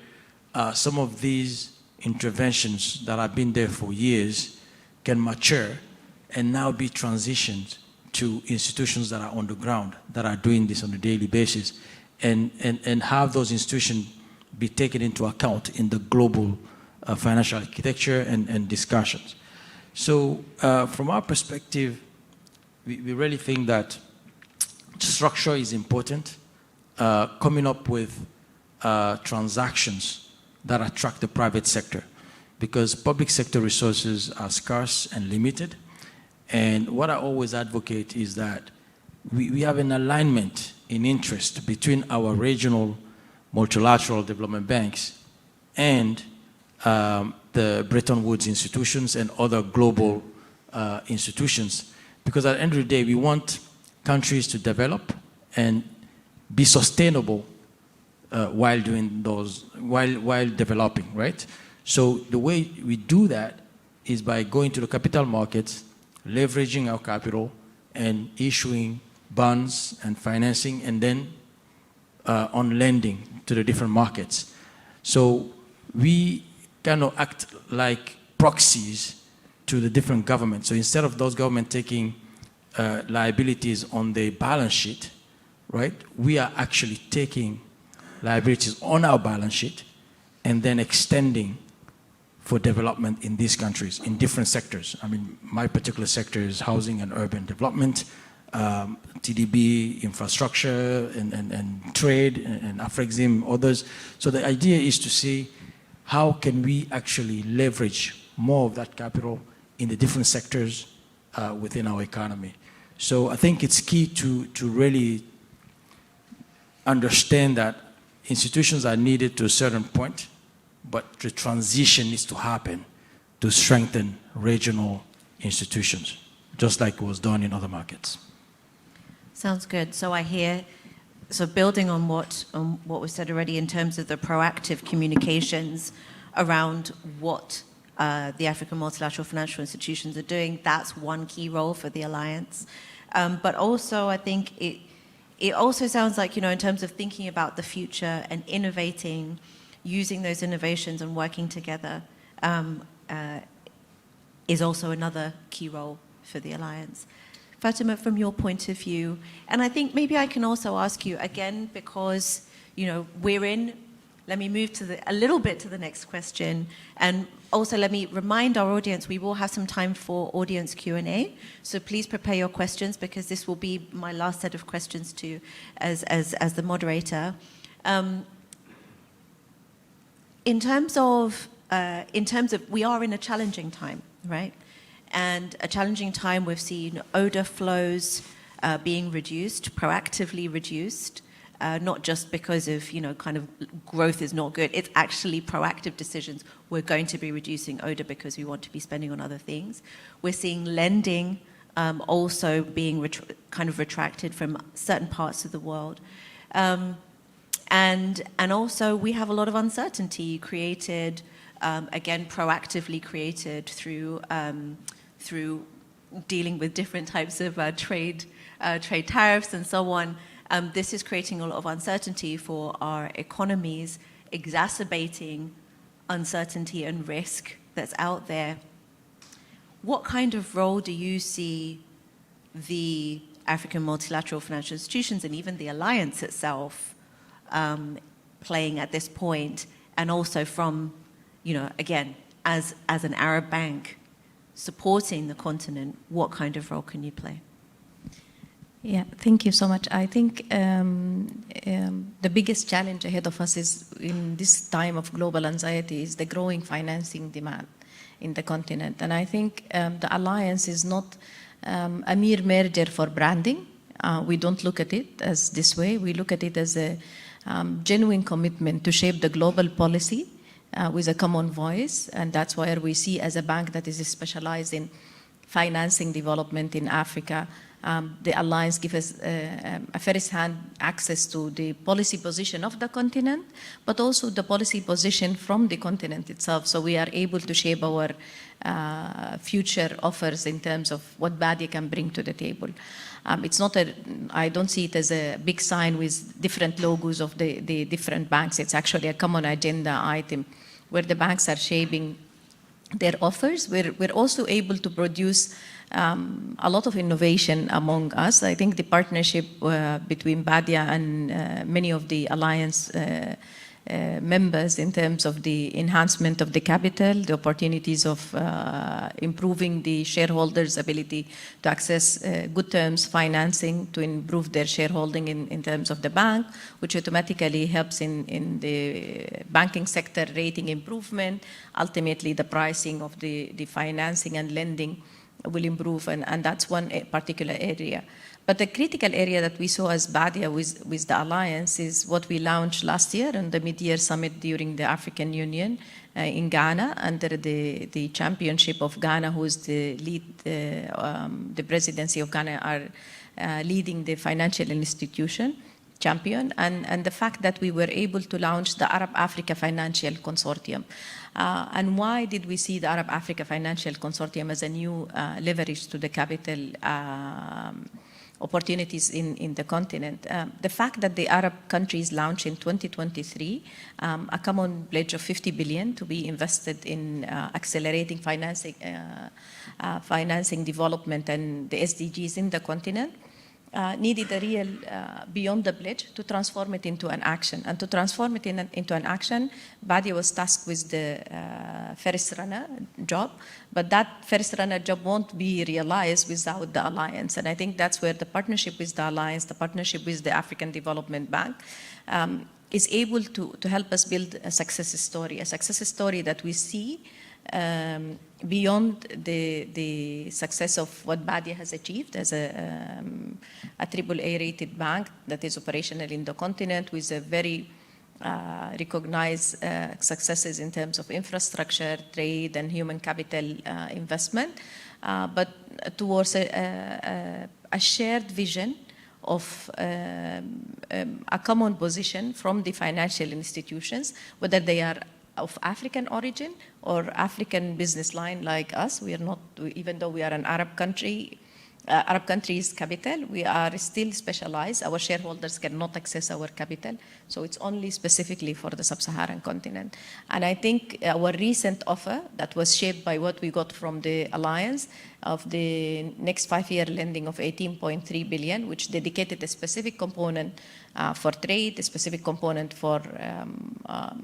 some of these interventions that have been there for years can mature and now be transitioned to institutions that are on the ground, that are doing this on a daily basis, and have those institutions be taken into account in the global financial architecture and discussions. So from our perspective, we really think that structure is important, coming up with transactions that attract the private sector, because public sector resources are scarce and limited. And what I always advocate is that we have an alignment in interest between our regional multilateral development banks and the Bretton Woods institutions and other global institutions. Because at the end of the day, we want countries to develop and be sustainable while doing those, while developing, right? So the way we do that is by going to the capital markets, leveraging our capital, and issuing bonds and financing, and then on lending to the different markets. So we kind of act like proxies to the different governments. So instead of those governments taking liabilities on their balance sheet, right, we are actually taking liabilities on our balance sheet and then extending for development in these countries, in different sectors. I mean, my particular sector is housing and urban development, TDB, infrastructure, and trade, and Afrexim, others. So the idea is to see how can we actually leverage more of that capital in the different sectors within our economy. So I think it's key to really understand that institutions are needed to a certain point, but the transition needs to happen to strengthen regional institutions, just like was done in other markets. Sounds good. So I hear, so building on what was said already in terms of the proactive communications around what the African multilateral financial institutions are doing. That's one key role for the alliance. But also, I think it also sounds like, in terms of thinking about the future and innovating, using those innovations and working together is also another key role for the alliance. Fatima, from your point of view, and I think maybe I can also ask you again, because let me move a little bit to the next question, and also let me remind our audience we will have some time for audience Q&A, so please prepare your questions, because this will be my last set of questions to you as the moderator. In terms of we are in a challenging time, right? And a challenging time, we've seen ODA flows being reduced, proactively reduced, not just because of, kind of growth is not good. It's actually proactive decisions. We're going to be reducing ODA because we want to be spending on other things. We're seeing lending also being kind of retracted from certain parts of the world. And also we have a lot of uncertainty created, again, proactively created through dealing with different types of trade tariffs and so on. This is creating a lot of uncertainty for our economies, exacerbating uncertainty and risk that's out there. What kind of role do you see the African multilateral financial institutions and even the alliance itself playing at this point? And also from, again, as an Arab bank supporting the continent, what kind of role can you play? Yeah, thank you so much. I think the biggest challenge ahead of us is, in this time of global anxiety, is the growing financing demand in the continent. And I think the alliance is not a mere merger for branding. We don't look at it as this way. We look at it as a genuine commitment to shape the global policy with a common voice. And that's why we see, as a bank that is specialized in financing development in Africa, the alliance gives us a first-hand access to the policy position of the continent, but also the policy position from the continent itself. So we are able to shape our future offers in terms of what BADIA can bring to the table. I don't see it as a big sign with different logos of the different banks. It's actually a common agenda item where the banks are shaping their offers. We're also able to produce a lot of innovation among us. I think the partnership between BADIA and many of the alliance members in terms of the enhancement of the capital, the opportunities of improving the shareholders' ability to access good terms financing to improve their shareholding in terms of the bank, which automatically helps in the banking sector rating improvement. Ultimately, the pricing of the financing and lending will improve, and that's one particular area. But the critical area that we saw as BADIA with the alliance is what we launched last year on the mid-year summit during the African Union in Ghana, under the championship of Ghana, who is the lead, the presidency of Ghana are leading the financial institution champion, and the fact that we were able to launch the Arab Africa Financial Consortium. And why did we see the Arab Africa Financial Consortium as a new leverage to the capital opportunities in the continent? The fact that the Arab countries launched in 2023 a common pledge of 50 billion to be invested in accelerating financing development and the SDGs in the continent, needed a real, beyond the pledge, to transform it into an action. And to transform it into an action, BADIA was tasked with the first runner job, but that first runner job won't be realized without the alliance. And I think that's where the partnership with the alliance, the partnership with the African Development Bank, is able to help us build a success story that we see beyond the success of what BADIA has achieved as a AAA rated bank that is operational in the continent with a very recognized successes in terms of infrastructure, trade, and human capital investment, but towards a shared vision of a common position from the financial institutions, whether they are of African origin or African business line like us. We are not, even though we are an Arab country, Arab countries capital, we are still specialized. Our shareholders cannot access our capital. So it's only specifically for the sub-Saharan continent. And I think our recent offer that was shaped by what we got from the alliance of the next 5-year lending of 18.3 billion, which dedicated a specific component for trade, a specific component for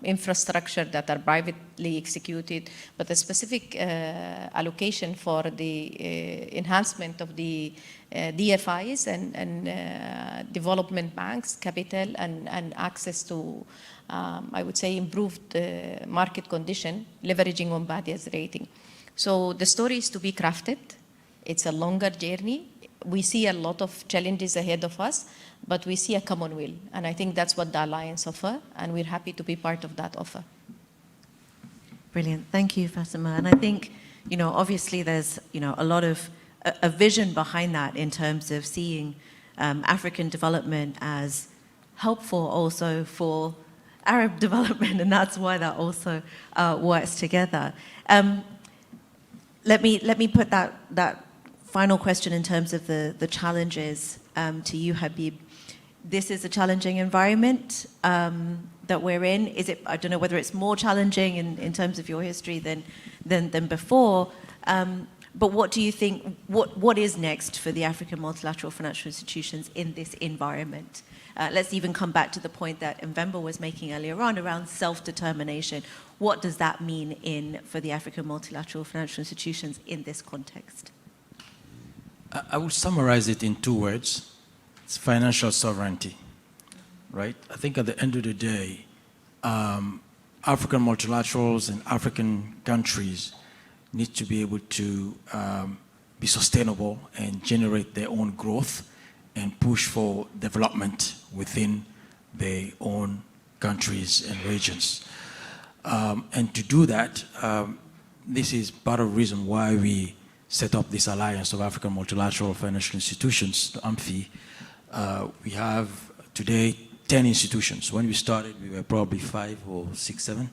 infrastructure that are privately executed, but a specific allocation for the enhancement of the DFIs and development banks, capital, and access to, I would say, improved market condition, leveraging on Badia's rating. So the story is to be crafted. It's a longer journey. We see a lot of challenges ahead of us, but we see a common will. And I think that's what the Alliance offers, and we're happy to be part of that offer. Brilliant. Thank you, Fatima. And I think, obviously there's, a lot of a vision behind that in terms of seeing African development as helpful also for Arab development, and that's why that also works together. Let me put that final question in terms of the challenges to you, Habib. This is a challenging environment that we're in. Is it? I don't know whether it's more challenging in terms of your history than before. But what do you think? What is next for the African multilateral financial institutions in this environment? Let's even come back to the point that Mvemba was making earlier on around self-determination. What does that mean for the African multilateral financial institutions in this context? I would summarize it in 2 words. It's financial sovereignty, right? I think at the end of the day, African multilaterals and African countries need to be able to be sustainable and generate their own growth and push for development within their own countries and regions. And to do that, this is part of the reason why we set up this Alliance of African Multilateral Financial Institutions, the AMFI. We have today 10 institutions. When we started, we were probably 5 or 6, 7.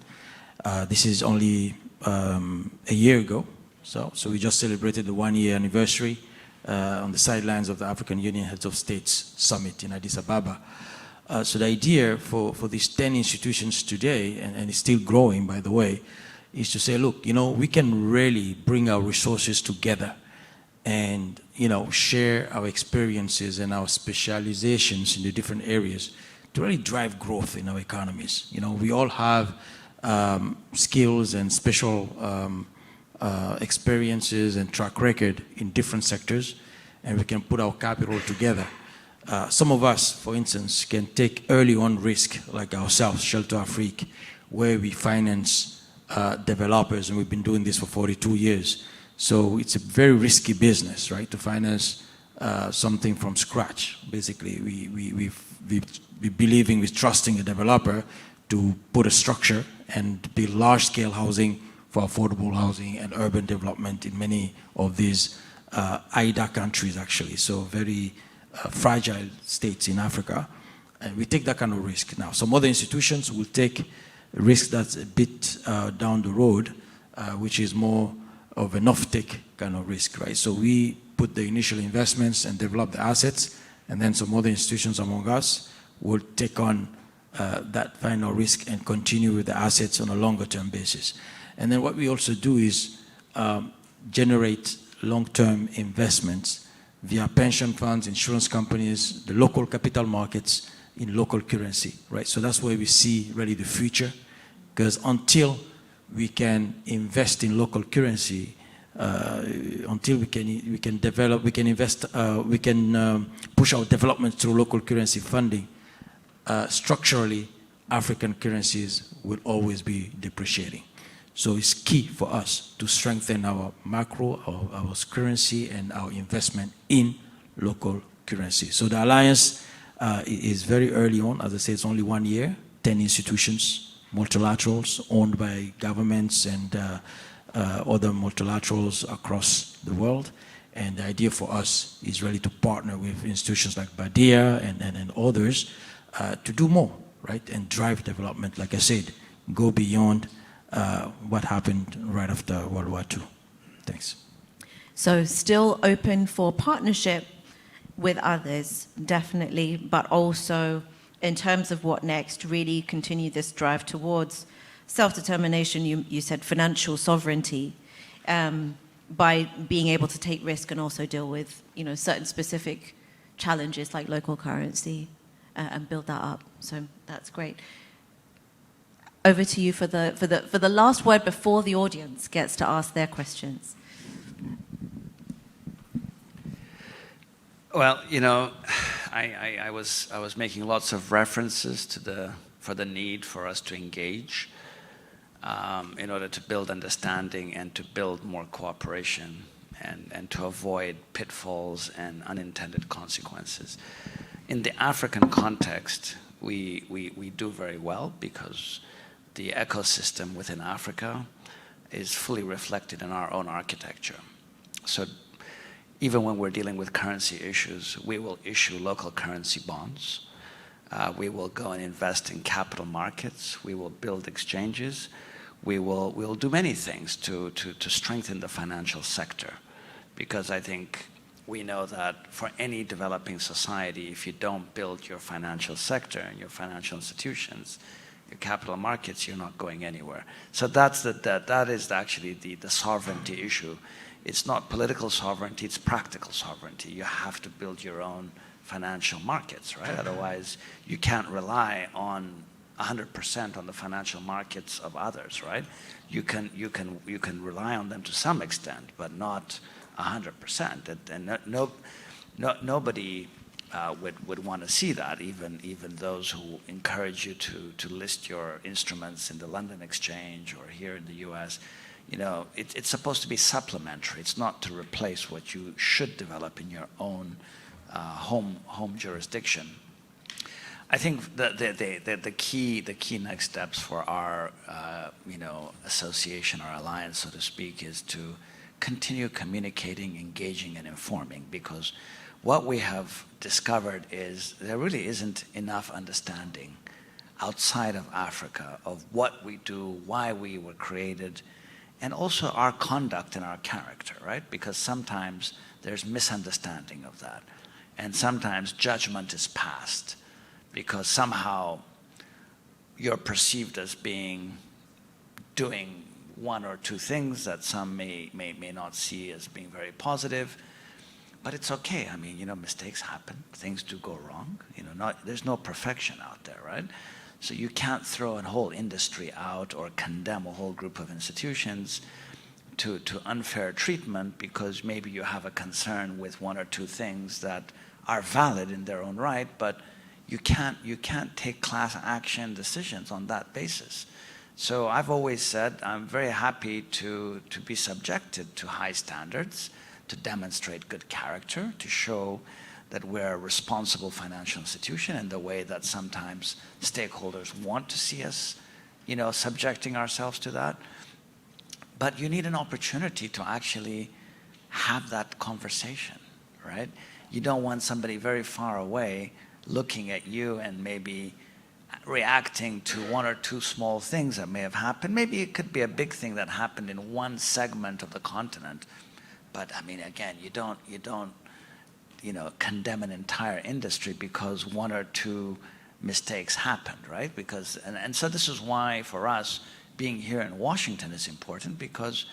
This is only a year ago. So we just celebrated the 1-year anniversary on the sidelines of the African Union Heads of States Summit in Addis Ababa. So the idea for these 10 institutions today, and it's still growing, by the way, is to say, look, we can really bring our resources together and, share our experiences and our specializations in the different areas to really drive growth in our economies. We all have skills and special experiences and track record in different sectors, and we can put our capital together. Some of us, for instance, can take early on risk, like ourselves, Shelter Afrique, where we finance developers, and we've been doing this for 42 years. So it's a very risky business, right, to finance something from scratch. Basically, we believing with trusting a developer to put a structure and build large-scale housing for affordable housing and urban development in many of these IDA countries, actually. So very fragile states in Africa. And we take that kind of risk. Now, some other institutions will take a risk that's a bit down the road, which is more of an off-take kind of risk, right? So we put the initial investments and develop the assets, and then some other institutions among us will take on that final risk and continue with the assets on a longer-term basis. And then what we also do is generate long-term investments via pension funds, insurance companies, the local capital markets in local currency, right? So that's where we see really the future, because until we can invest in local currency, until we can develop, we can invest, we can push our development through local currency funding, structurally, African currencies will always be depreciating. So it's key for us to strengthen our macro, our currency, and our investment in local currency. So the alliance is very early on. As I say, it's only 1 year, 10 institutions, multilaterals owned by governments and other multilaterals across the world. And the idea for us is really to partner with institutions like Badia and others to do more, right? And drive development, like I said, go beyond what happened right after World War II. Thanks. So still open for partnership with others, definitely, but also in terms of what next, really continue this drive towards self-determination. You said financial sovereignty, by being able to take risk and also deal with, certain specific challenges like local currency, and build that up. So that's great. Over to you for the last word before the audience gets to ask their questions. Well, I was making lots of references to for the need for us to engage in order to build understanding and to build more cooperation and to avoid pitfalls and unintended consequences. In the African context, we do very well because the ecosystem within Africa is fully reflected in our own architecture. So even when we're dealing with currency issues, we will issue local currency bonds. We will go and invest in capital markets. We will build exchanges. We'll do many things to strengthen the financial sector, because I think we know that for any developing society, if you don't build your financial sector and your financial institutions, your capital markets, you're not going anywhere. So that is actually the sovereignty issue. It's not political sovereignty, it's practical sovereignty. You have to build your own financial markets, right? Otherwise, you can't rely on 100% on the financial markets of others, right? You can rely on them to some extent, but not 100%. And nobody would want to see that, even those who encourage you to list your instruments in the London Exchange or here in the US. It's supposed to be supplementary. It's not to replace what you should develop in your own home jurisdiction. I think the key next steps for our association or alliance, so to speak, is to continue communicating, engaging, and informing, because what we have discovered is there really isn't enough understanding outside of Africa of what we do, why we were created, and also our conduct and our character, right? Because sometimes there's misunderstanding of that, and sometimes judgment is passed because somehow you're perceived as doing one or two things that some may not see as being very positive. But it's okay. I mean, mistakes happen. Things do go wrong. There's no perfection out there, right? So you can't throw a whole industry out or condemn a whole group of institutions to unfair treatment because maybe you have a concern with one or two things that are valid in their own right, but you can't take class action decisions on that basis. So I've always said I'm very happy to be subjected to high standards, to demonstrate good character, to show that we're a responsible financial institution in the way that sometimes stakeholders want to see us, subjecting ourselves to that. But you need an opportunity to actually have that conversation, right? You don't want somebody very far away looking at you and maybe reacting to one or two small things that may have happened. Maybe it could be a big thing that happened in one segment of the continent. But I mean, again, you don't condemn an entire industry because one or two mistakes happened, right? And so this is why for us being here in Washington is important, because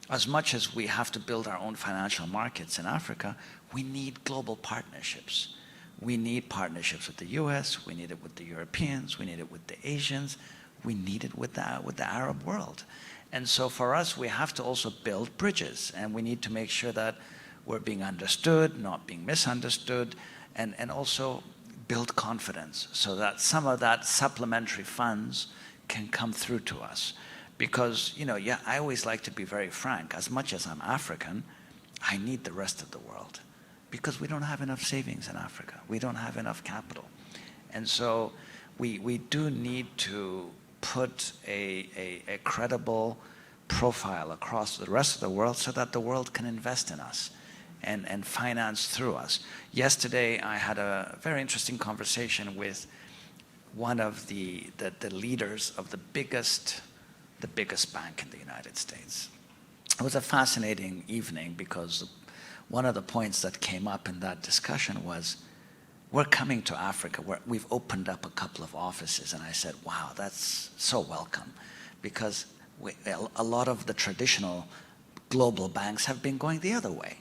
as much as we have to build our own financial markets in Africa, we need global partnerships. We need partnerships with the US, we need it with the Europeans, we need it with the Asians, we need it with the Arab world. And so for us, we have to also build bridges, and we need to make sure that we're being understood, not being misunderstood, and also build confidence so that some of that supplementary funds can come through to us. Because, I always like to be very frank. As much as I'm African, I need the rest of the world, because we don't have enough savings in Africa. We don't have enough capital. And so we do need to put a credible profile across the rest of the world so that the world can invest in us and finance through us. Yesterday, I had a very interesting conversation with one of the leaders of the biggest the biggest bank in the United States. It was a fascinating evening because one of the points that came up in that discussion was, we're coming to Africa. We've opened up a couple of offices. And I said, wow, that's so welcome. Because a lot of the traditional global banks have been going the other way.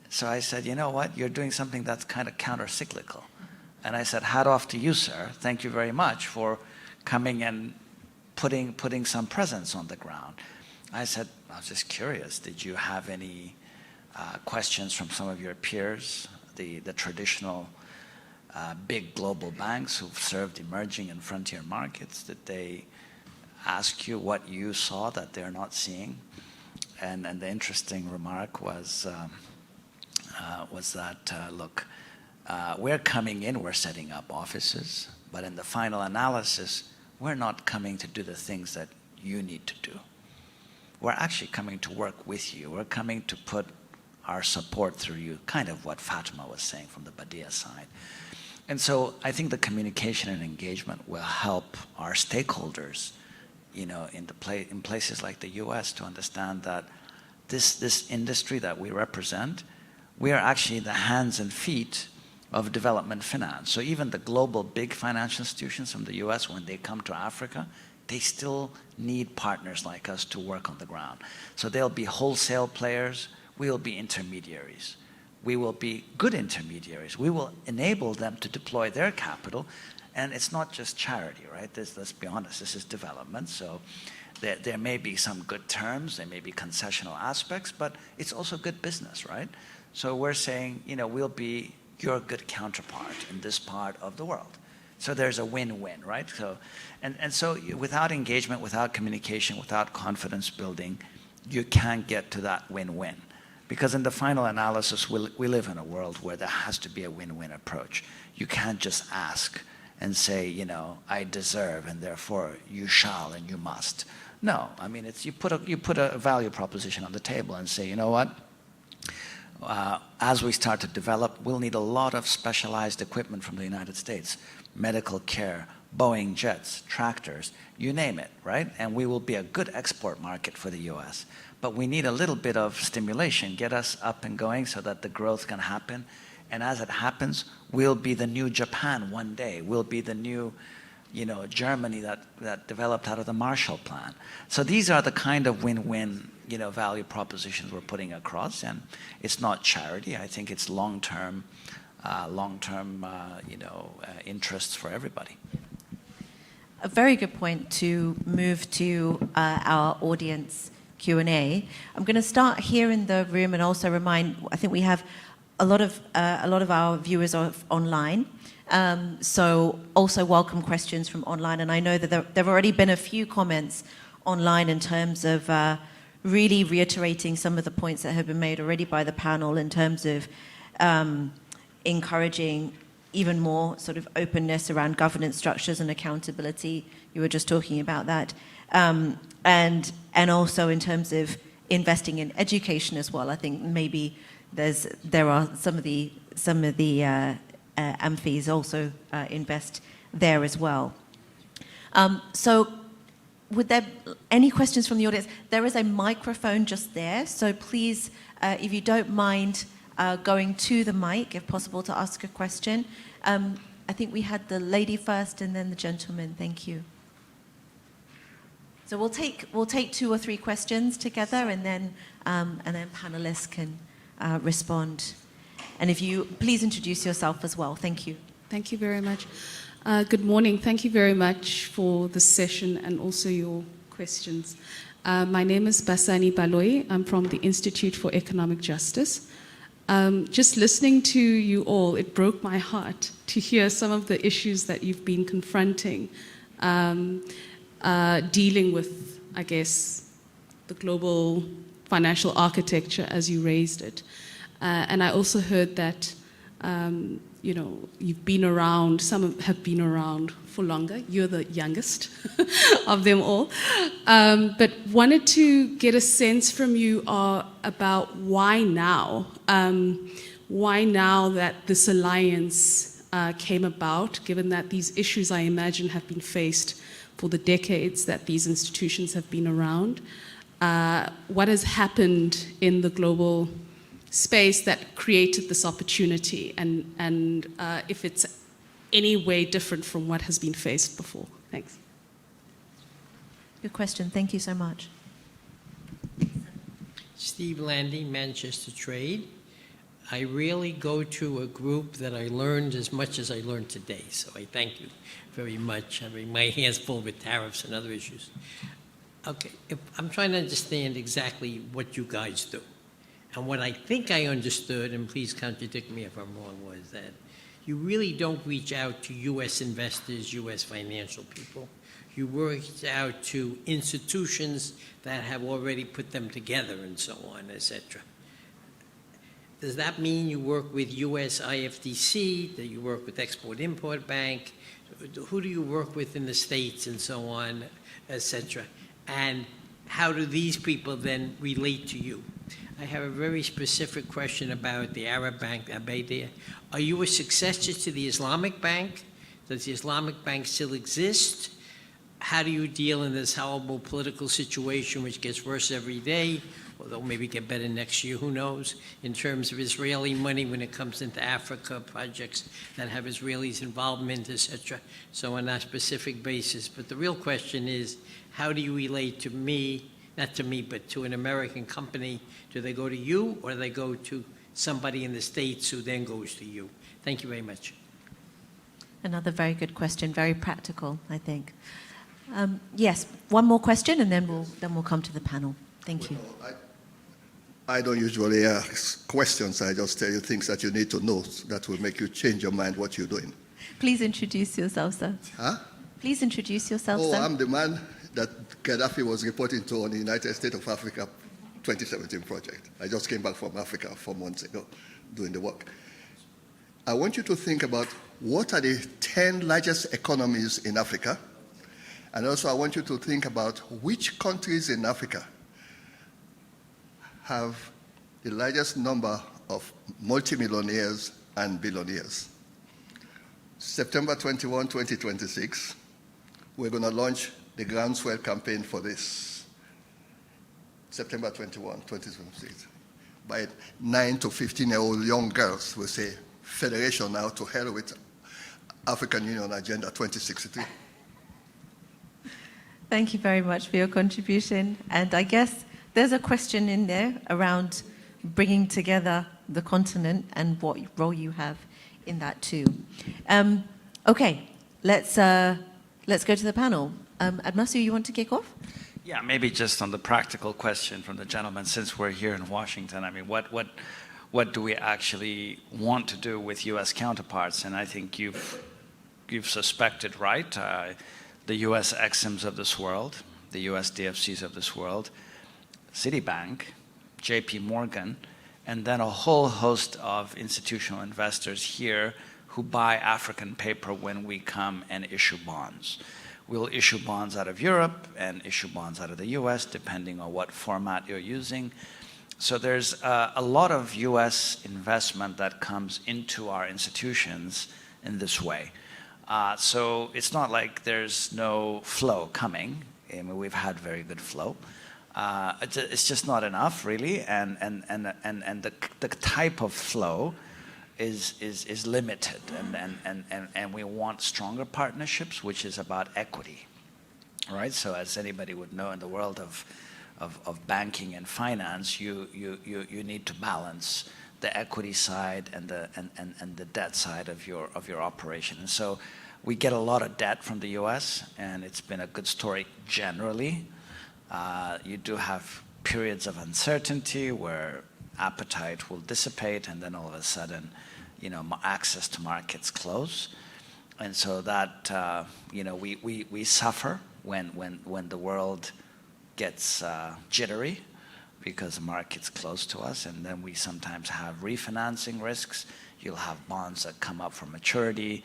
So I said, you know what? You're doing something that's kind of counter-cyclical. And I said, hat off to you, sir. Thank you very much for coming and putting some presence on the ground. I said, I was just curious. Did you have any questions from some of your peers, the traditional big global banks who've served emerging and frontier markets? Did they ask you what you saw that they're not seeing? And the interesting remark was that, look, we're coming in, we're setting up offices, but in the final analysis, we're not coming to do the things that you need to do. We're actually coming to work with you. We're coming to put our support through you, kind of what Fatima was saying from the Badia side. And so I think the communication and engagement will help our stakeholders, you know, in places like the US to understand that this industry that we represent, we are actually the hands and feet of development finance. So even the global big financial institutions from the US, when they come to Africa, they still need partners like us to work on the ground. So they'll be wholesale players, we will be intermediaries. We will be good intermediaries. We will enable them to deploy their capital. And it's not just charity, right? Let's be honest, this is development. So there may be some good terms, there may be concessional aspects, but it's also good business, right? So we're saying, you know, we'll be your good counterpart in this part of the world. So there's a win-win, right? So, and so without engagement, without communication, without confidence building, you can't get to that win-win. Because in the final analysis, we live in a world where there has to be a win-win approach. You can't just ask and say, you know, I deserve and therefore you shall and you must. No, I mean, it's you put a value proposition on the table and say, you know what? As we start to develop, we'll need a lot of specialized equipment from the United States, medical care, Boeing jets, tractors, you name it, right? And we will be a good export market for the US. But we need a little bit of stimulation, get us up and going so that the growth can happen. And as it happens, we'll be the new Japan one day. We'll be the new, you know, Germany that developed out of the Marshall Plan. So these are the kind of win-win, you know, value propositions we're putting across. And it's not charity. I think it's long-term, you know, interests for everybody. A very good point to move to our audience Q&A. I'm going to start here in the room and also remind, I think we have a lot of our viewers are online. So also welcome questions from online. And I know that there have already been a few comments online in terms of really reiterating some of the points that have been made already by the panel in terms of encouraging even more sort of openness around governance structures and accountability. You were just talking about that. And also in terms of investing in education as well. I think maybe there are some of the AMFIs also invest there as well. So would there any questions from the audience? There is a microphone just there, so please, if you don't mind going to the mic, if possible, to ask a question. I think we had the lady first and then the gentleman. Thank you. So we'll take 2 or 3 questions together, and then panelists can respond. And if you please introduce yourself as well. Thank you. Thank you very much. Good morning. Thank you very much for the session and also your questions. My name is Basani Baloyi. I'm from the Institute for Economic Justice. Just listening to you all, it broke my heart to hear some of the issues that you've been confronting, dealing with, I guess, the global financial architecture as you raised it. And I also heard that, you know, you've been around, some have been around for longer. You're the youngest of them all. But wanted to get a sense from you about why now? Why now that this alliance came about, given that these issues, I imagine, have been faced for the decades that these institutions have been around. What has happened in the global space that created this opportunity, and if it's any way different from what has been faced before? Thanks. Good question. Thank you so much. Steve Landy, Manchester Trade. I really go to a group that I learned as much as I learned today, so I thank you very much. I mean, my hands full with tariffs and other issues. Okay, I'm trying to understand exactly what you guys do. And what I think I understood, and please contradict me if I'm wrong, was that you really don't reach out to U.S. investors, U.S. financial people. You reach out to institutions that have already put them together and so on, etc. Does that mean you work with U.S. IFDC, that you work with Export-Import Bank? Who do you work with in the States and so on, etc.? And how do these people then relate to you? I have a very specific question about the Arab Bank, ABD. Are you a successor to the Islamic Bank? Does the Islamic Bank still exist? How do you deal in this horrible political situation, which gets worse every day, although maybe get better next year, who knows, in terms of Israeli money when it comes into Africa, projects that have Israelis' involvement, etc. So on that specific basis. But the real question is, how do you relate to me, not to me, but to an American company? Do they go to you, or do they go to somebody in the States who then goes to you? Thank you very much. Another very good question, very practical, I think. Yes, one more question, and then we'll come to the panel. Thank you. I don't usually ask questions. I just tell you things that you need to know that will make you change your mind what you're doing. Please introduce yourself, sir. Huh? Please introduce yourself, sir. I'm the man that Gaddafi was reporting to on the United States of Africa 2017 project. I just came back from Africa 4 months ago doing the work. I want you to think about what are the 10 largest economies in Africa. And also I want you to think about which countries in Africa have the largest number of multimillionaires and billionaires. September 21, 2026, we're going to launch the Groundswell campaign for this. September 21, 2026. By 9 to 15-year-old young girls, we say, Federation now to hell with African Union Agenda 2063. Thank you very much for your contribution. And I guess there's a question in there around bringing together the continent and what role you have in that too. Okay, let's go to the panel. Admasu, you want to kick off? Yeah, maybe just on the practical question from the gentleman, since we're here in Washington, I mean, what do we actually want to do with U.S. counterparts? And I think you've suspected, right? The U.S. EXIMs of this world, the U.S. DFCs of this world, Citibank, JP Morgan, and then a whole host of institutional investors here who buy African paper when we come and issue bonds. We'll issue bonds out of Europe and issue bonds out of the US, depending on what format you're using. So there's a lot of US investment that comes into our institutions in this way. So it's not like there's no flow coming. I mean, we've had very good flow. It's just not enough, really, and the type of flow is limited, and we want stronger partnerships, which is about equity, right? So as anybody would know, in the world of banking and finance, you need to balance the equity side and the debt side of your operation. And so we get a lot of debt from the U.S., and it's been a good story generally. You do have periods of uncertainty where appetite will dissipate, and then all of a sudden, access to markets close. And so that, we suffer when the world gets jittery because the market's close to us, and then we sometimes have refinancing risks. You'll have bonds that come up for maturity,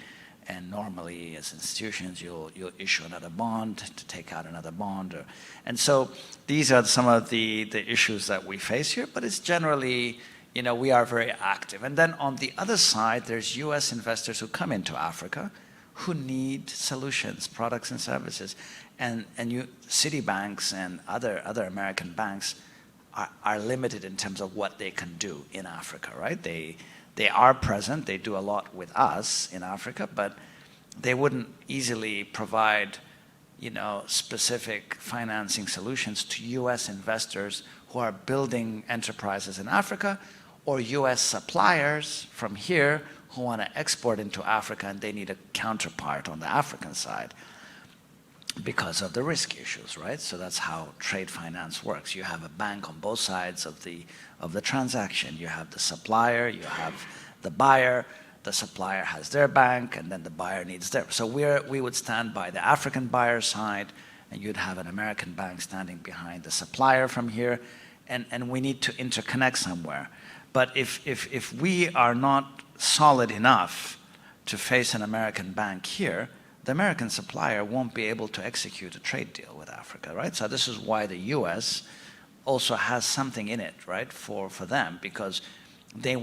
and normally as institutions you'll issue another bond to take out another bond. And so these are some of the issues that we face here, but it's generally, we are very active. And then on the other side, there's US investors who come into Africa who need solutions, products and services. And Citibanks and other American banks are limited in terms of what they can do in Africa, right? They are present, they do a lot with us in Africa, but they wouldn't easily provide, specific financing solutions to US investors who are building enterprises in Africa, or US suppliers from here who want to export into Africa and they need a counterpart on the African side because of the risk issues, right? So that's how trade finance works. You have a bank on both sides of the transaction. You have the supplier, you have the buyer. The supplier has their bank, and then the buyer needs their. So we would stand by the African buyer side, and you'd have an American bank standing behind the supplier from here, and we need to interconnect somewhere. But if we are not solid enough to face an American bank here, the American supplier won't be able to execute a trade deal with Africa, right? So this is why the US also has something in it, right, for them, because they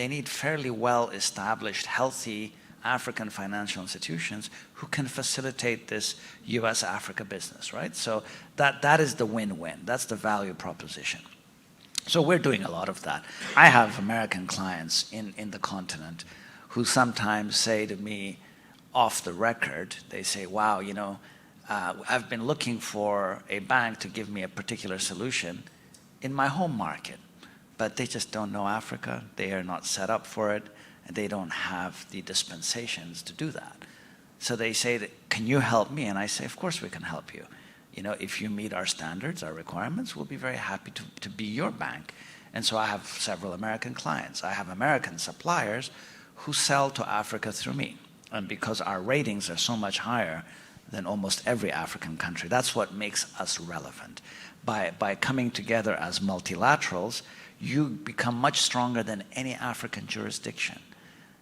need fairly well-established, healthy African financial institutions who can facilitate this US-Africa business, right? So that is the win-win. That's the value proposition. So we're doing a lot of that. I have American clients in the continent who sometimes say to me, off the record, they say, wow, I've been looking for a bank to give me a particular solution in my home market, but they just don't know Africa. They are not set up for it, and they don't have the dispensations to do that. So they say, can you help me? And I say, of course we can help you. If you meet our standards, our requirements, we'll be very happy to be your bank. And so I have several American clients. I have American suppliers who sell to Africa through me. And because our ratings are so much higher than almost every African country, that's what makes us relevant. By coming together as multilaterals, you become much stronger than any African jurisdiction.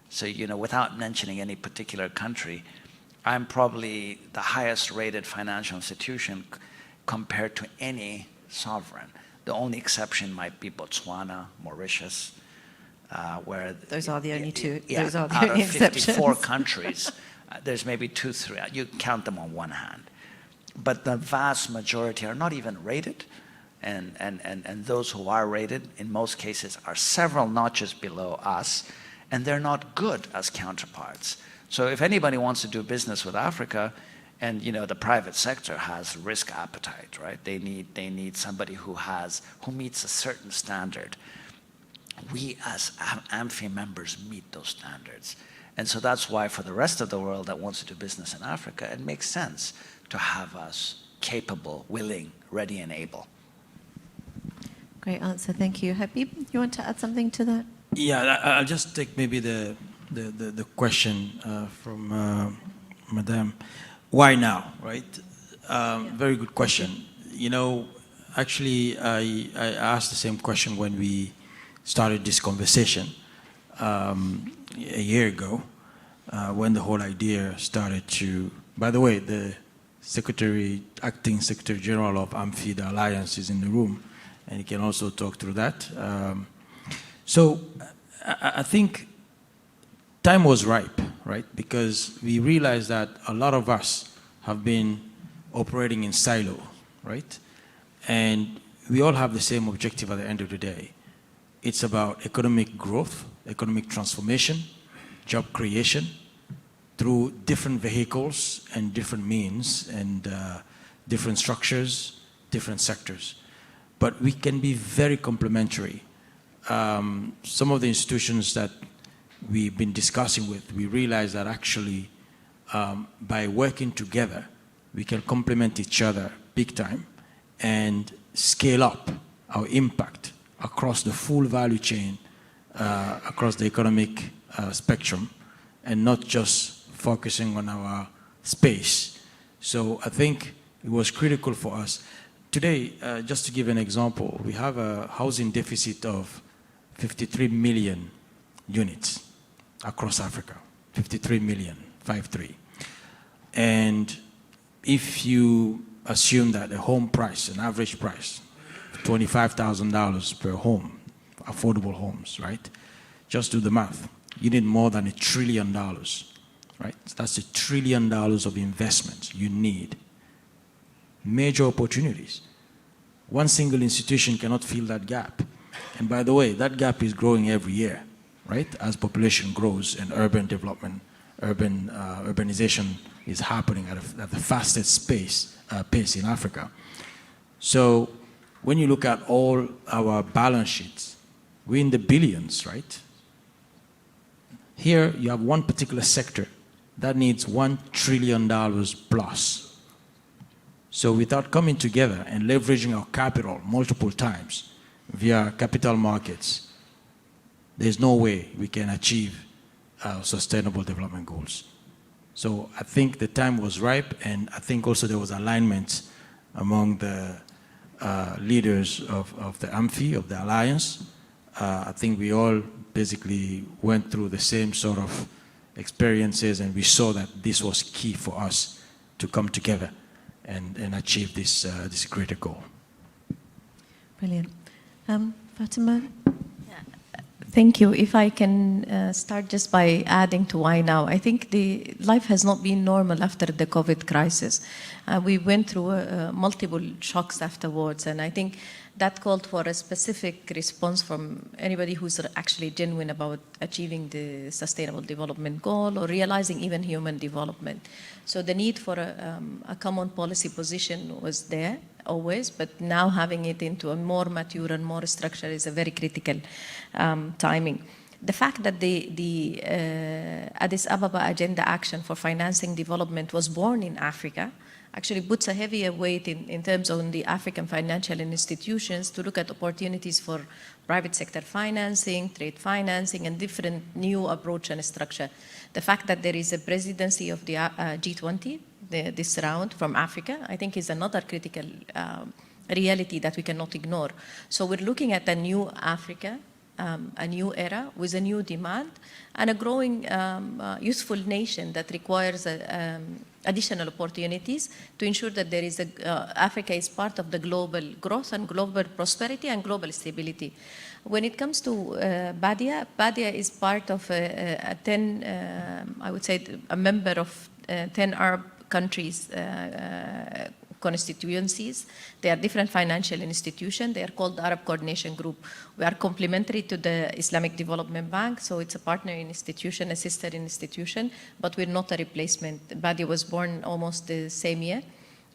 So, without mentioning any particular country, I'm probably the highest rated financial institution compared to any sovereign. The only exception might be Botswana, Mauritius, where those are the only two. Yeah, those are the out only of 54 exceptions. countries, there's maybe 2, 3. You count them on one hand. But the vast majority are not even rated. And those who are rated, in most cases, are several notches below us, and they're not good as counterparts. So if anybody wants to do business with Africa, and the private sector has risk appetite, right? They need somebody who meets a certain standard. We as AMFI members meet those standards. And so that's why for the rest of the world that wants to do business in Africa, it makes sense to have us capable, willing, ready, and able. Great answer, thank you. Habib, you want to add something to that? Yeah, I'll just take maybe the question from Madame. Why now, right? Very good question. Actually, I asked the same question when we started this conversation a year ago, when the whole idea started to. By the way, the acting Secretary General of AMFI, the Alliance, is in the room, and he can also talk through that. So I think time was ripe, right? Because we realized that a lot of us have been operating in silo, right? And we all have the same objective at the end of the day. It's about economic growth, economic transformation, job creation through different vehicles and different means and different structures, different sectors. But we can be very complementary. Some of the institutions that we've been discussing with, we realize that actually by working together, we can complement each other big time and scale up our impact across the full value chain, across the economic spectrum, and not just focusing on our space. So I think it was critical for us. Today, just to give an example, we have a housing deficit of 53 million units across Africa, 53 million, 53. And if you assume that a home price, an average price, $25,000 per home, affordable homes, right? Just do the math. You need more than $1 trillion right? That's $1 trillion of investment you need. Major opportunities. One single institution cannot fill that gap. And by the way, that gap is growing every year, right? As population grows and urban development, urbanization is happening at the fastest pace in Africa. So when you look at all our balance sheets, we're in the billions, right? Here you have one particular sector that needs $1 trillion plus. So without coming together and leveraging our capital multiple times via capital markets, there's no way we can achieve our sustainable development goals. So I think the time was ripe, and I think also there was alignment among the leaders of the AMFI, of the Alliance. I think we all basically went through the same sort of experiences, and we saw that this was key for us to come together and achieve this greater goal. Brilliant. Fatima? Thank you. If I can start just by adding to why now. I think the life has not been normal after the COVID crisis. We went through multiple shocks afterwards, and I think that called for a specific response from anybody who's actually genuine about achieving the sustainable development goal or realizing even human development. So the need for a common policy position was there always, but now having it into a more mature and more structured is a very critical timing. The fact that the Addis Ababa Agenda Action for Financing Development was born in Africa actually puts a heavier weight in terms of the African financial institutions to look at opportunities for private sector financing, trade financing, and different new approach and structure. The fact that there is a presidency of the G20, this round from Africa, I think is another critical reality that we cannot ignore. So we're looking at a new Africa, a new era with a new demand and a growing useful nation that requires additional opportunities to ensure that there is Africa is part of the global growth and global prosperity and global stability. When it comes to Badia is part of a 10, I would say, a member of 10 Arab countries constituencies. They are different financial institutions. They are called the Arab Coordination Group. We are complementary to the Islamic Development Bank, so it's a partner institution, a sister institution, but we're not a replacement. Badia was born almost the same year.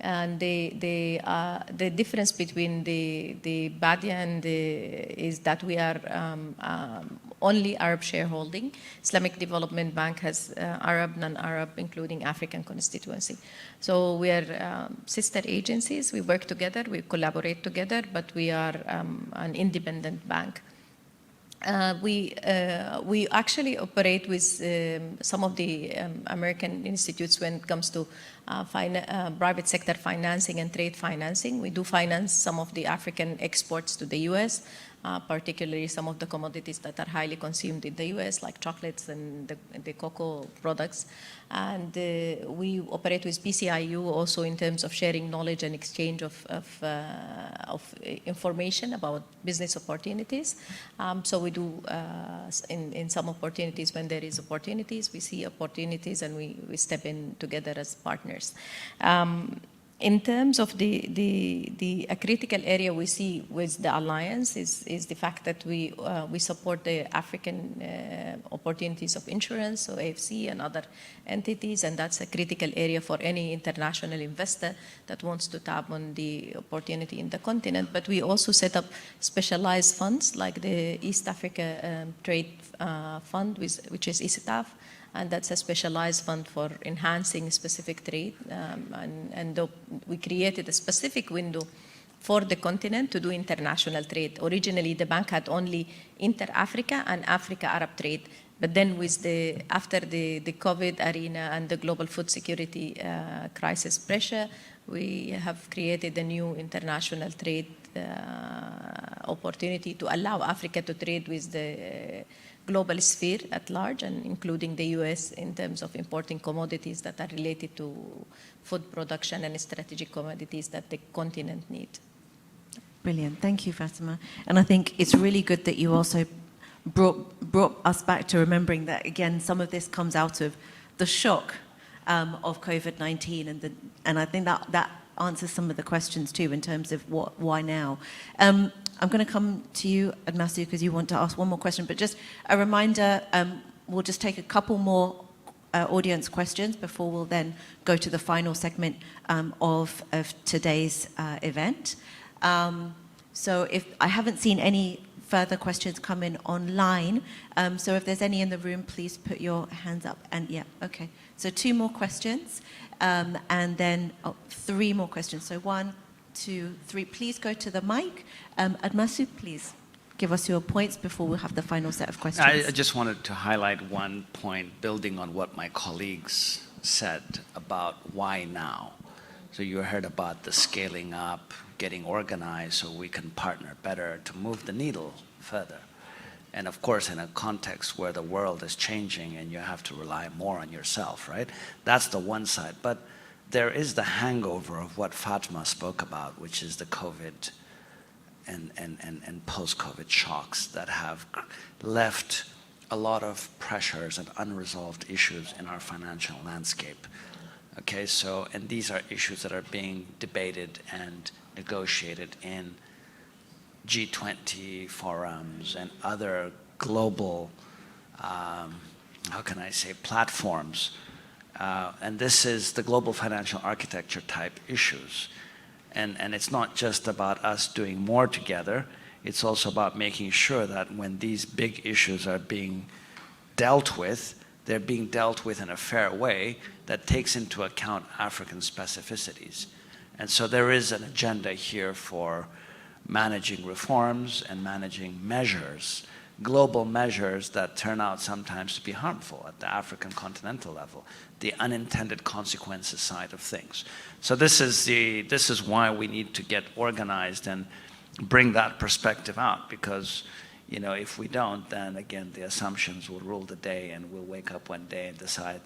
And the difference between the Badia and is that we are only Arab shareholding. Islamic Development Bank has Arab, non-Arab, including African constituency. So we are sister agencies. We work together, we collaborate together, but we are an independent bank. We actually operate with some of the American institutes when it comes to private sector financing and trade financing. We do finance some of the African exports to the US, particularly some of the commodities that are highly consumed in the US, like chocolates and the cocoa products. And we operate with PCIU also in terms of sharing knowledge and exchange of information about business opportunities. So we do, in some opportunities, when there is opportunities, we see opportunities and we step in together as partners. In terms of a critical area we see with the alliance is the fact that we support the African opportunities of insurance, so AFC and other entities, and that's a critical area for any international investor that wants to tap on the opportunity in the continent. But we also set up specialized funds like the East Africa Trade Fund, which is ISTAF. And that's a specialized fund for enhancing specific trade. And we created a specific window for the continent to do international trade. Originally, the bank had only inter-Africa and Africa-Arab trade. But then after the COVID arena and the global food security crisis pressure, we have created a new international trade opportunity to allow Africa to trade with the global sphere at large, and including the US in terms of importing commodities that are related to food production and strategic commodities that the continent needs. Brilliant. Thank you, Fatima. And I think it's really good that you also brought us back to remembering that, again, some of this comes out of the shock of COVID-19, and I think that answers some of the questions too in terms of why now. I'm going to come to you, Admasu, because you want to ask one more question, but just a reminder, we'll just take a couple more audience questions before we'll then go to the final segment of today's event. So if I haven't seen any further questions come in online, so if there's any in the room, please put your hands up. And yeah, okay. So 2 more questions, and then 3 more questions. So 1, 2, 3. Please go to the mic. Admasu, please give us your points before we'll have the final set of questions. I just wanted to highlight one point, building on what my colleagues said about why now. So you heard about the scaling up, getting organized so we can partner better to move the needle further. And of course, in a context where the world is changing and you have to rely more on yourself, right? That's the one side. But there is the hangover of what Fatma spoke about, which is the COVID and post-COVID shocks that have left a lot of pressures and unresolved issues in our financial landscape. Okay, so, and these are issues that are being debated and negotiated in G20 forums and other global, how can I say, platforms. And this is the global financial architecture type issues. And it's not just about us doing more together, it's also about making sure that when these big issues are being dealt with, they're being dealt with in a fair way that takes into account African specificities. And so there is an agenda here for managing reforms and managing measures, global measures that turn out sometimes to be harmful at the African continental level, the unintended consequences side of things. So this is why we need to get organized and bring that perspective out, because if we don't, then again the assumptions will rule the day, and we'll wake up one day and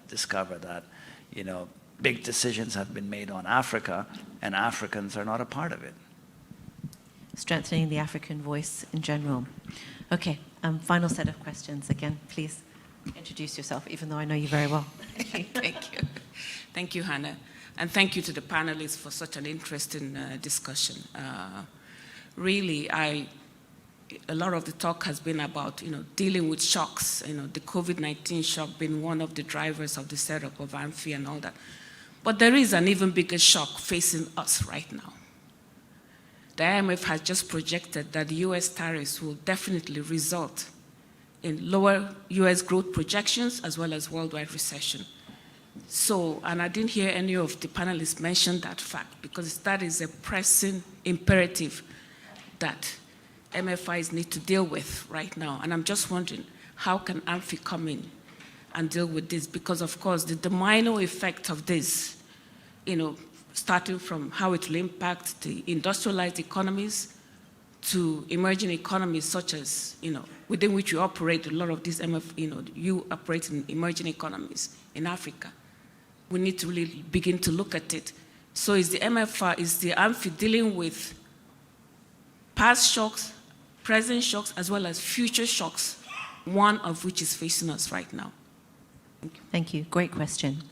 discover that big decisions have been made on Africa and Africans are not a part of it. Strengthening the African voice in general. Okay, final set of questions. Again, please introduce yourself, even though I know you very well. Thank you. Thank you, Hannah. And thank you to the panelists for such an interesting discussion. Really, a lot of the talk has been about, dealing with shocks, the COVID-19 shock being one of the drivers of the setup of AMFI and all that. But there is an even bigger shock facing us right now. The IMF has just projected that the US tariffs will definitely result in lower US growth projections as well as worldwide recession. So, and I didn't hear any of the panelists mention that fact, because that is a pressing imperative that MFIs need to deal with right now. And I'm just wondering, how can AMFI come in and deal with this? Because of course, the domino effect of this, starting from how it will impact the industrialized economies to emerging economies such as, within which you operate, a lot of these you operate in emerging economies in Africa. We need to really begin to look at it. So is the AMFI dealing with past shocks, present shocks, as well as future shocks, one of which is facing us right now? Thank you. Thank you. Great question.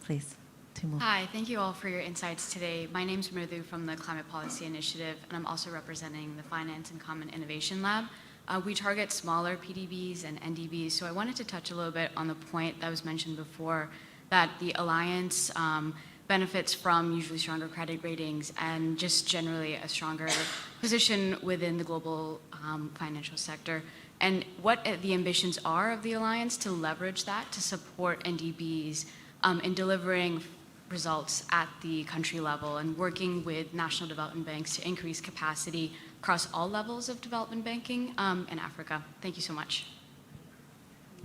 Please, 2 more. Hi, thank you all for your insights today. My name is Mridhu from the Climate Policy Initiative, and I'm also representing the Finance and Common Innovation Lab. We target smaller PDBs and NDBs, so I wanted to touch a little bit on the point that was mentioned before, that the Alliance benefits from usually stronger credit ratings and just generally a stronger position within the global financial sector, and what the ambitions are of the Alliance to leverage that to support NDBs in delivering results at the country level and working with national development banks to increase capacity across all levels of development banking in Africa. Thank you so much.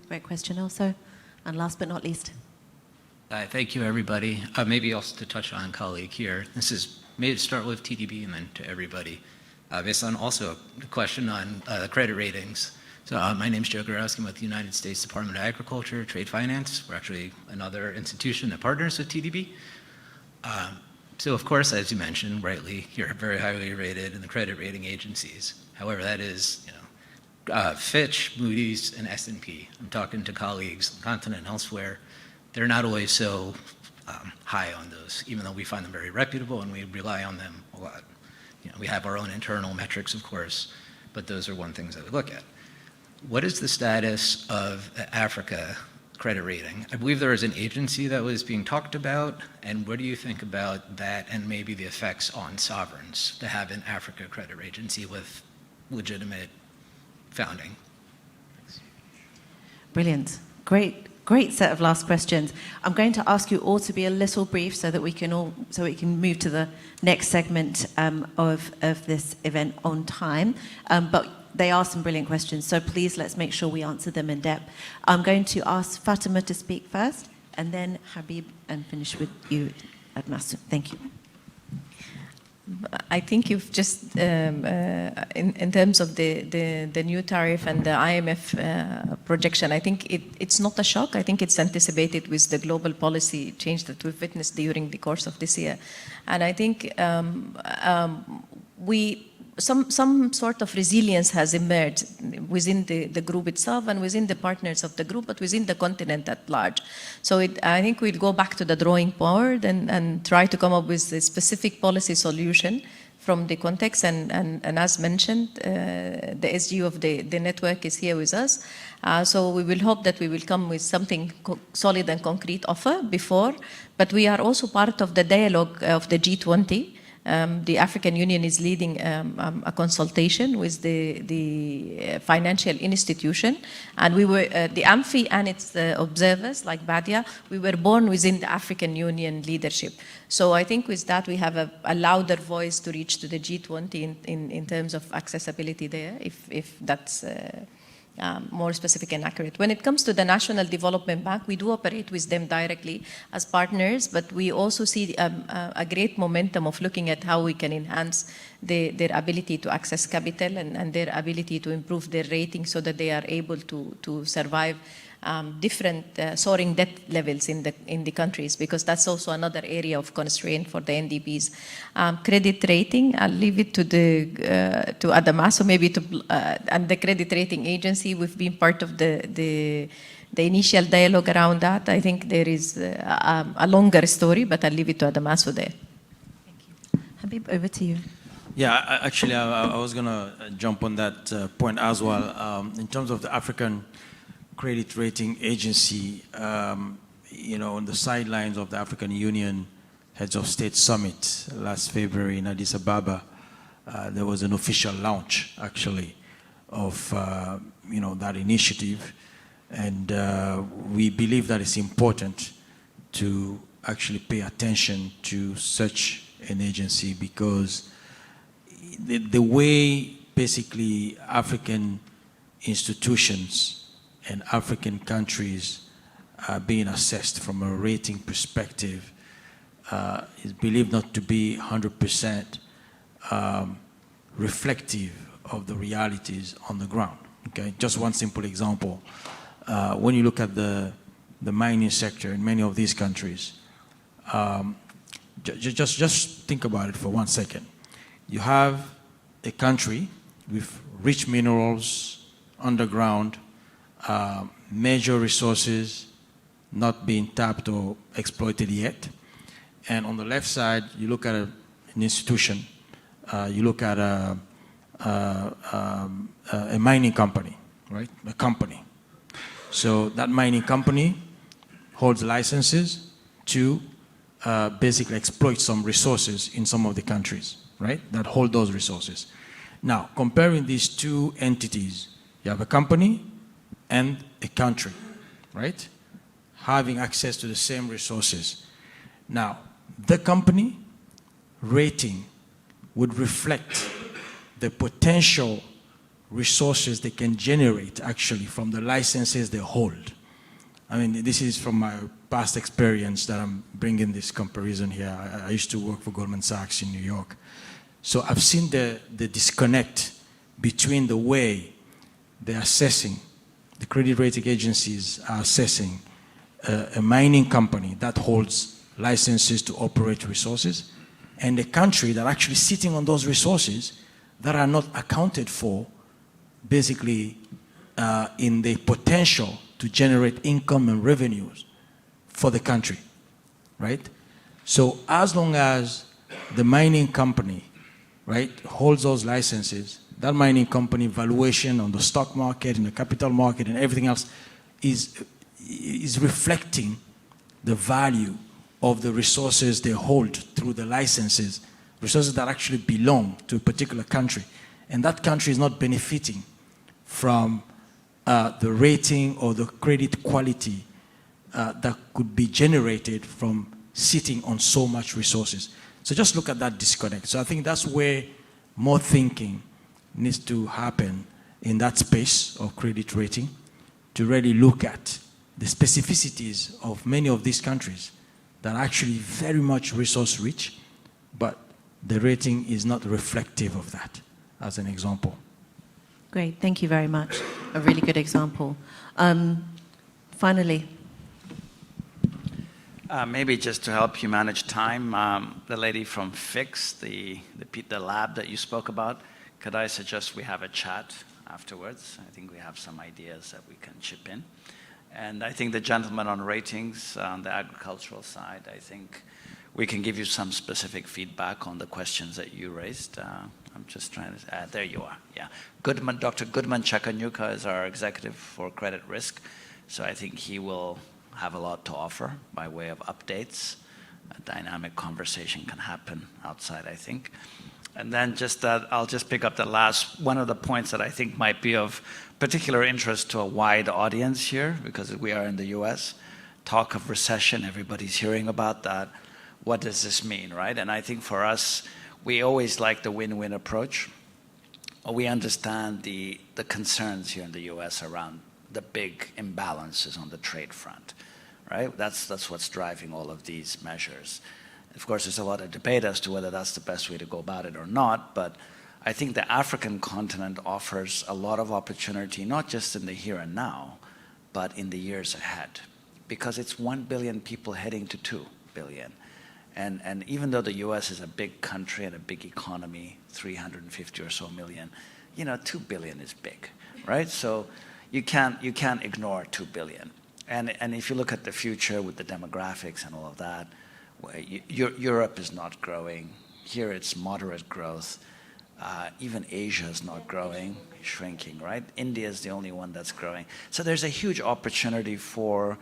Great question also. And last but not least. Thank you, everybody. Maybe also to touch on colleague here. This is maybe to start with TDB and then to everybody. Based on also a question on credit ratings. So my name is Joe Gorowski. I'm with the United States Department of Agriculture, Trade Finance. We're actually another institution that partners with TDB. So of course, as you mentioned, rightly, you're very highly rated in the credit rating agencies. However, that is, Fitch, Moody's, and S&P. I'm talking to colleagues on the continent and elsewhere. They're not always so high on those, even though we find them very reputable and we rely on them a lot. We have our own internal metrics, of course, but those are one things that we look at. What is the status of Africa credit rating? I believe there is an agency that was being talked about, and what do you think about that and maybe the effects on sovereigns to have an Africa credit agency with legitimate founding? Thanks. Brilliant. Great set of last questions. I'm going to ask you all to be a little brief so that we can move to the next segment of this event on time. But they are some brilliant questions, so please let's make sure we answer them in depth. I'm going to ask Fatima to speak first, and then Habib, and finish with you, Admasu. Thank you. I think you've just, in terms of the new tariff and the IMF projection, I think it's not a shock. I think it's anticipated with the global policy change that we've witnessed during the course of this year. And I think some sort of resilience has emerged within the group itself and within the partners of the group, but within the continent at large. So I think we'll go back to the drawing board and try to come up with a specific policy solution from the context. And as mentioned, the SG of the network is here with us. So we will hope that we will come with something solid and concrete offer before, but we are also part of the dialogue of the G20. The African Union is leading a consultation with the financial institution, and we were the AMFI and its observers like Badia. We were born within the African Union leadership. So I think with that we have a louder voice to reach to the G20 in terms of accessibility there, if that's more specific and accurate. When it comes to the National Development Bank, we do operate with them directly as partners, but we also see a great momentum of looking at how we can enhance their ability to access capital and their ability to improve their rating so that they are able to survive different soaring debt levels in the countries, because that's also another area of constraint for the NDBs. Credit rating, I'll leave it to Adamaso maybe and the credit rating agency. We've been part of the initial dialogue around that. I think there is a longer story, but I'll leave it to Adamaso there. Thank you. Habib, over to you. Yeah, actually, I was going to jump on that point as well. In terms of the African Credit Rating Agency, on the sidelines of the African Union Heads of State Summit last February in Addis Ababa, there was an official launch, actually, of that initiative, and we believe that it's important to actually pay attention to such an agency, because the way basically African institutions and African countries are being assessed from a rating perspective is believed not to be 100% reflective of the realities on the ground. Okay, just one simple example. When you look at the mining sector in many of these countries, just think about it for 1 second. You have a country with rich minerals underground, major resources not being tapped or exploited yet. And on the left side, you look at an institution, you look at a mining company, right? A company. So that mining company holds licenses to basically exploit some resources in some of the countries, right? That hold those resources. Now, comparing these two entities, you have a company and a country, right? Having access to the same resources. Now, the company rating would reflect the potential resources they can generate actually from the licenses they hold. I mean, this is from my past experience that I'm bringing this comparison here. I used to work for Goldman Sachs in New York. So I've seen the disconnect between the way they're assessing, the credit rating agencies are assessing a mining company that holds licenses to operate resources, and a country that actually sitting on those resources that are not accounted for basically in the potential to generate income and revenues for the country, right? So as long as the mining company, right, holds those licenses, that mining company valuation on the stock market, in the capital market, and everything else is reflecting the value of the resources they hold through the licenses, resources that actually belong to a particular country. And that country is not benefiting from the rating or the credit quality that could be generated from sitting on so much resources. So just look at that disconnect. So I think that's where more thinking needs to happen in that space of credit rating, to really look at the specificities of many of these countries that are actually very much resource rich, but the rating is not reflective of that, as an example. Great, thank you very much. A really good example. Finally. Maybe just to help you manage time, the lady from FIX, the lab that you spoke about, could I suggest we have a chat afterwards? I think we have some ideas that we can chip in. And I think the gentleman on ratings on the agricultural side, I think we can give you some specific feedback on the questions that you raised. I'm just trying to, there you are, yeah. Goodman, Dr. Goodman Chakanyuka is our executive for credit risk. So I think he will have a lot to offer by way of updates. A dynamic conversation can happen outside, I think. And then just I'll just pick up the last, one of the points that I think might be of particular interest to a wide audience here, because we are in the US. Talk of recession, everybody's hearing about that. What does this mean, right? And I think for us, we always like the win-win approach. We understand the concerns here in the US around the big imbalances on the trade front, right? That's what's driving all of these measures. Of course, there's a lot of debate as to whether that's the best way to go about it or not, but I think the African continent offers a lot of opportunity, not just in the here and now, but in the years ahead, because it's 1 billion people heading to 2 billion. And even though the US is a big country and a big economy, 350 or so million, 2 billion is big, right? So you can't ignore 2 billion. And if you look at the future with the demographics and all of that, Europe is not growing. Here it's moderate growth. Even Asia is not growing, shrinking, right? India is the only one that's growing. So there's a huge opportunity for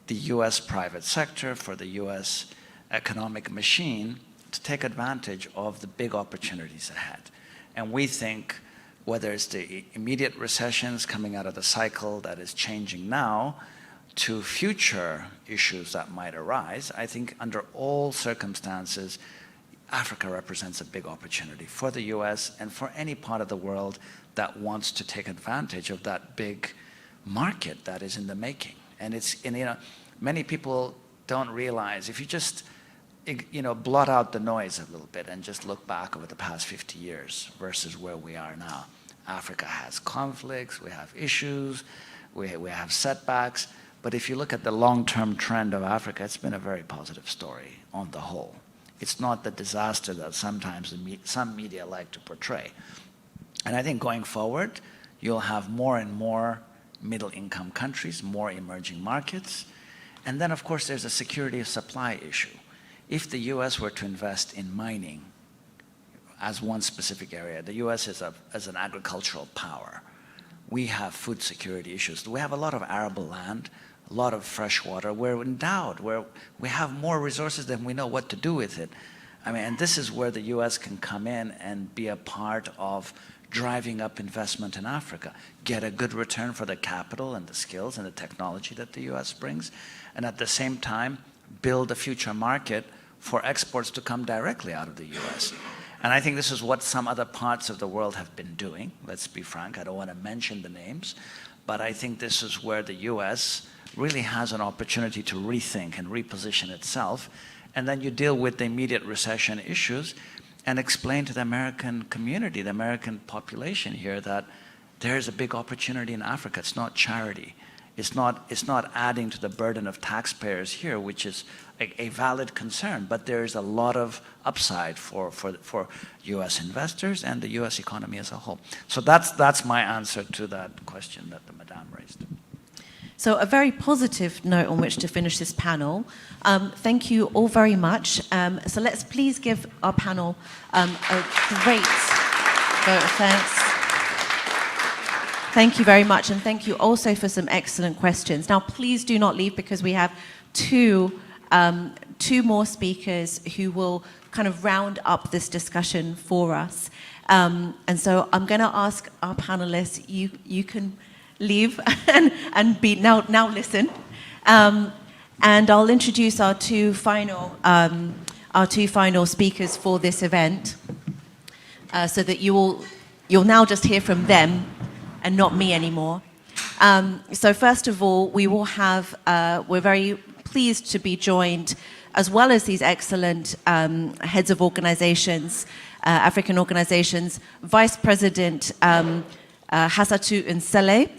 the US private sector, for the US economic machine to take advantage of the big opportunities ahead. And we think whether it's the immediate recessions coming out of the cycle that is changing now to future issues that might arise, I think under all circumstances, Africa represents a big opportunity for the US and for any part of the world that wants to take advantage of that big market that is in the making. And many people don't realize, if you just blot out the noise a little bit and just look back over the past 50 years versus where we are now. Africa has conflicts, we have issues, we have setbacks, but if you look at the long-term trend of Africa, it's been a very positive story on the whole. It's not the disaster that sometimes some media like to portray. And I think going forward, you'll have more and more middle-income countries, more emerging markets, and then of course there's a security of supply issue. If the US were to invest in mining as one specific area, the US is as an agricultural power. We have food security issues. We have a lot of arable land, a lot of fresh water. We're endowed, we have more resources than we know what to do with it. And this is where the US can come in and be a part of driving up investment in Africa, get a good return for the capital and the skills and the technology that the US brings, and at the same time, build a future market for exports to come directly out of the US. And I think this is what some other parts of the world have been doing. Let's be frank, I don't want to mention the names, but I think this is where the US really has an opportunity to rethink and reposition itself. And then you deal with the immediate recession issues and explain to the American community, the American population here, that there is a big opportunity in Africa. It's not charity. It's not adding to the burden of taxpayers here, which is a valid concern, but there is a lot of upside for U.S. investors and the U.S. economy as a whole. So that's my answer to that question that the Madame raised. So a very positive note on which to finish this panel. Thank you all very much. So let's please give our panel a great vote of thanks. Thank you very much, and thank you also for some excellent questions. Now, please do not leave, because we have two more speakers who will kind of round up this discussion for us. And so I'm going to ask our panelists, you can leave and be now listen. And I'll introduce our two final speakers for this event, so that you'll now just hear from them and not me anymore. So first of all, we will have, we're very pleased to be joined, as well as these excellent heads of organizations, African organizations, Vice President Hassatu Nsele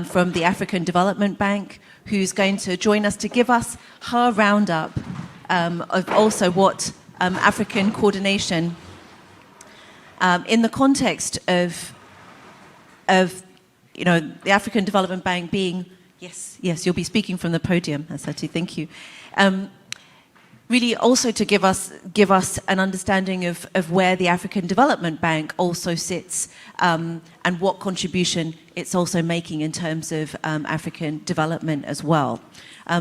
from the African Development Bank, who's going to join us to give us her roundup of also what African coordination in the context of the African Development Bank being, yes, you'll be speaking from the podium, Hassatu, thank you. Really also to give us an understanding of where the African Development Bank also sits and what contribution it's also making in terms of African development as well.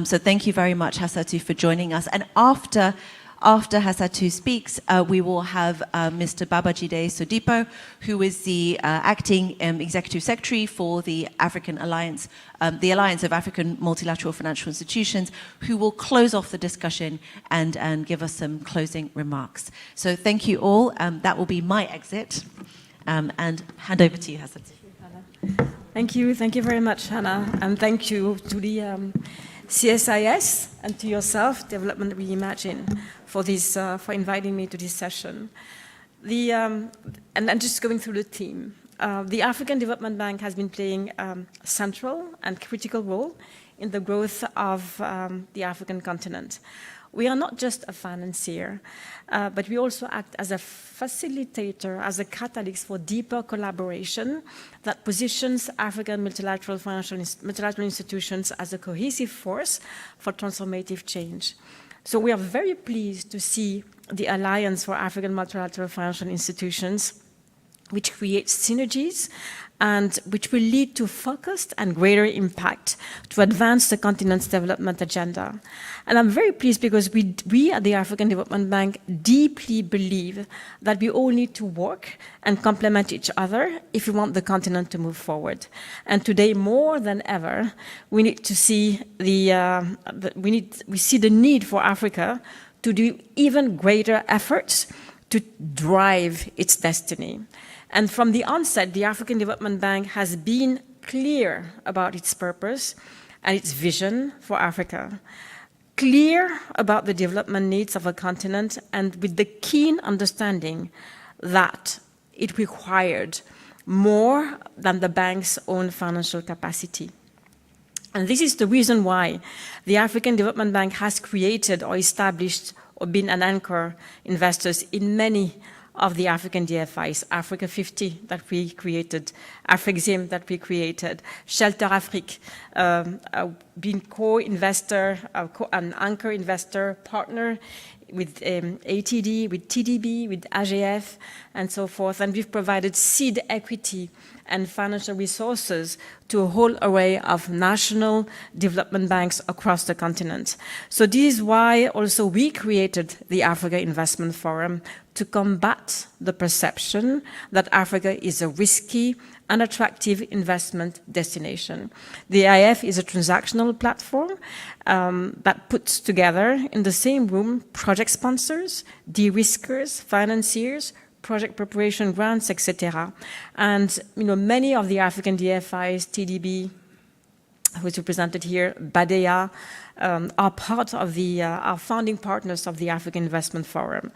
So thank you very much, Hassatu, for joining us. And after Hassatu speaks, we will have Mr. Babajide Sodipo, who is the acting executive secretary for the African Alliance, the Alliance of African Multilateral Financial Institutions, who will close off the discussion and give us some closing remarks. So thank you all. That will be my exit. And hand over to you, Hassatu. Thank you very much, Hannah, and thank you to the CSIS and to yourself, Development Reimagine, for inviting me to this session. And just going through the theme. The African Development Bank has been playing a central and critical role in the growth of the African continent. We are not just a financier, but we also act as a facilitator, as a catalyst for deeper collaboration that positions African multilateral institutions as a cohesive force for transformative change. So we are very pleased to see the Alliance for African Multilateral Financial Institutions, which creates synergies and which will lead to focused and greater impact to advance the continent's development agenda. And I'm very pleased because we at the African Development Bank deeply believe that we all need to work and complement each other if we want the continent to move forward. And today, more than ever, we need to see we see the need for Africa to do even greater efforts to drive its destiny. And from the onset, the African Development Bank has been clear about its purpose and its vision for Africa, clear about the development needs of a continent, and with the keen understanding that it required more than the bank's own financial capacity. And this is the reason why the African Development Bank has created or established or been an anchor investors in many of the African DFIs, Africa 50 that we created, AfriXim that we created, Shelter Afrique, being co-investor, an anchor investor partner with ATD, with TDB, with AGF, and so forth. And we've provided seed equity and financial resources to a whole array of national development banks across the continent. So this is why also we created the Africa Investment Forum, to combat the perception that Africa is a risky, unattractive investment destination. The IF is a transactional platform that puts together in the same room project sponsors, de-riskers, financiers, project preparation grants, etc. And many of the African DFIs, TDB, who is represented here, Badea, are part of are founding partners of the African Investment Forum.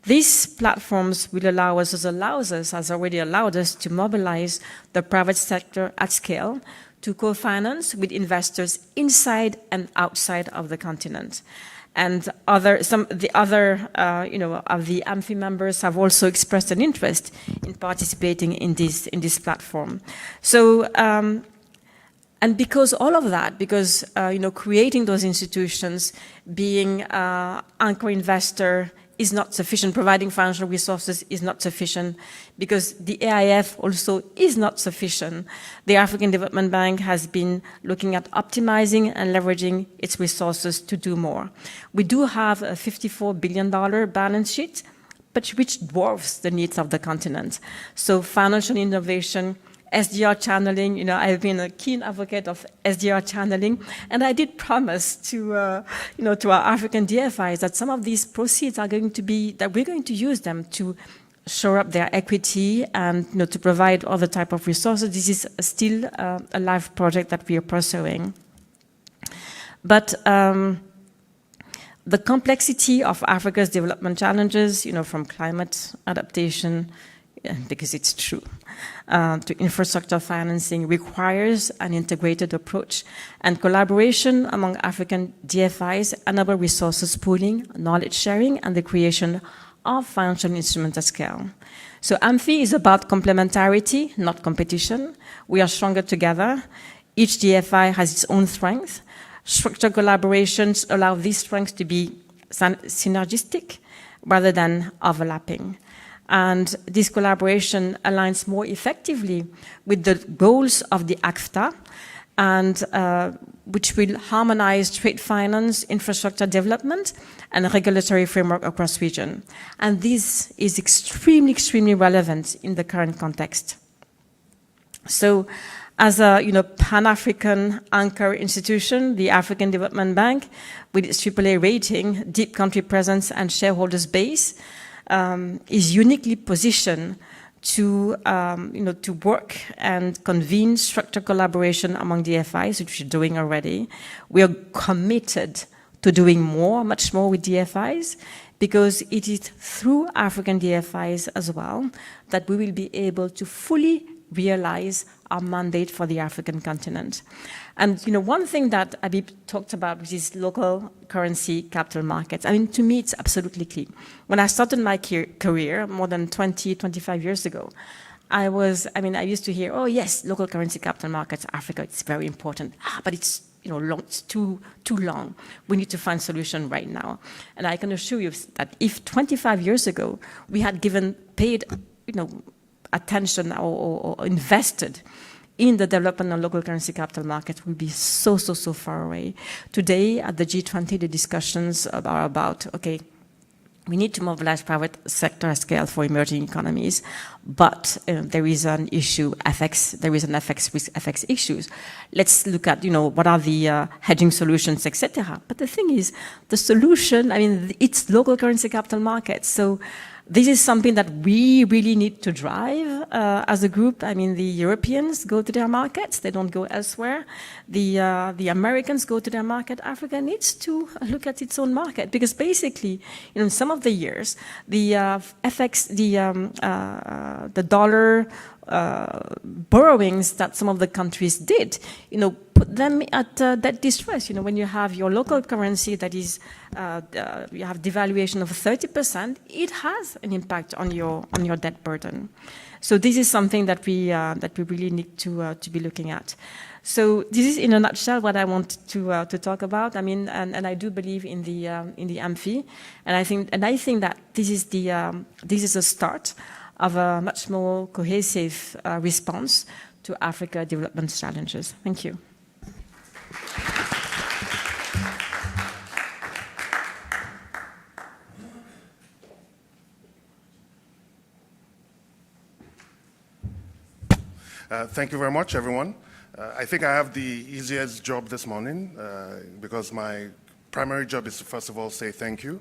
These platforms will has already allowed us to mobilize the private sector at scale to co-finance with investors inside and outside of the continent. And some of the other of the AMFI members have also expressed an interest in participating in this platform. So, and because all of that, because creating those institutions, being anchor investor is not sufficient, providing financial resources is not sufficient, because the AIF also is not sufficient. The African Development Bank has been looking at optimizing and leveraging its resources to do more. We do have a $54 billion balance sheet, but which dwarfs the needs of the continent. So financial innovation, SDR channeling, I've been a keen advocate of SDR channeling, and I did promise to our African DFIs that some of these proceeds are going to be, that we're going to use them to shore up their equity and to provide other type of resources. This is still a live project that we are pursuing. But the complexity of Africa's development challenges, from climate adaptation, because it's true, to infrastructure financing requires an integrated approach, and collaboration among African DFIs enable resources pooling, knowledge sharing, and the creation of financial instruments at scale. So AMFI is about complementarity, not competition. We are stronger together. Each DFI has its own strength. Structured collaborations allow these strengths to be synergistic rather than overlapping. And this collaboration aligns more effectively with the goals of the ACFTA, and which will harmonize trade finance, infrastructure development, and regulatory framework across region. And this is extremely, extremely relevant in the current context. So, as a Pan-African anchor institution, the African Development Bank, with its AAA rating, deep country presence, and shareholders base, is uniquely positioned to work and convene structured collaboration among DFIs, which we're doing already. We are committed to doing more, much more with DFIs, because it is through African DFIs as well that we will be able to fully realize our mandate for the African continent. And one thing that Habib talked about, which is local currency capital markets. I mean, to me, it's absolutely key. When I started my career more than 20, 25 years ago, I used to hear, oh yes, local currency capital markets, Africa, it's very important. But it's long, it's too long. We need to find solution right now. And I can assure you that if 25 years ago we had paid attention or invested in the development of local currency capital markets, will be so far away. Today, at the G20, the discussions are about, okay, we need to mobilize private sector at scale for emerging economies, but there is an issue, there is an FX issues. Let's look at, what are the hedging solutions, etc. But the thing is, the solution, it's local currency capital markets. So this is something that we really need to drive as a group. The Europeans go to their markets; they don't go elsewhere. The Americans go to their market. Africa needs to look at its own market, because basically, in some of the years, the FX, the dollar borrowings that some of the countries did, put them at that distress. When you have your local currency that is, you have devaluation of 30%, it has an impact on your debt burden. So this is something that we really need to be looking at. So this is in a nutshell what I want to talk about. And I do believe in the AMFI, and I think that this is a start of a much more cohesive response to Africa development challenges. Thank you. Thank you very much, everyone. I think I have the easiest job this morning because my primary job is to, first of all, say thank you.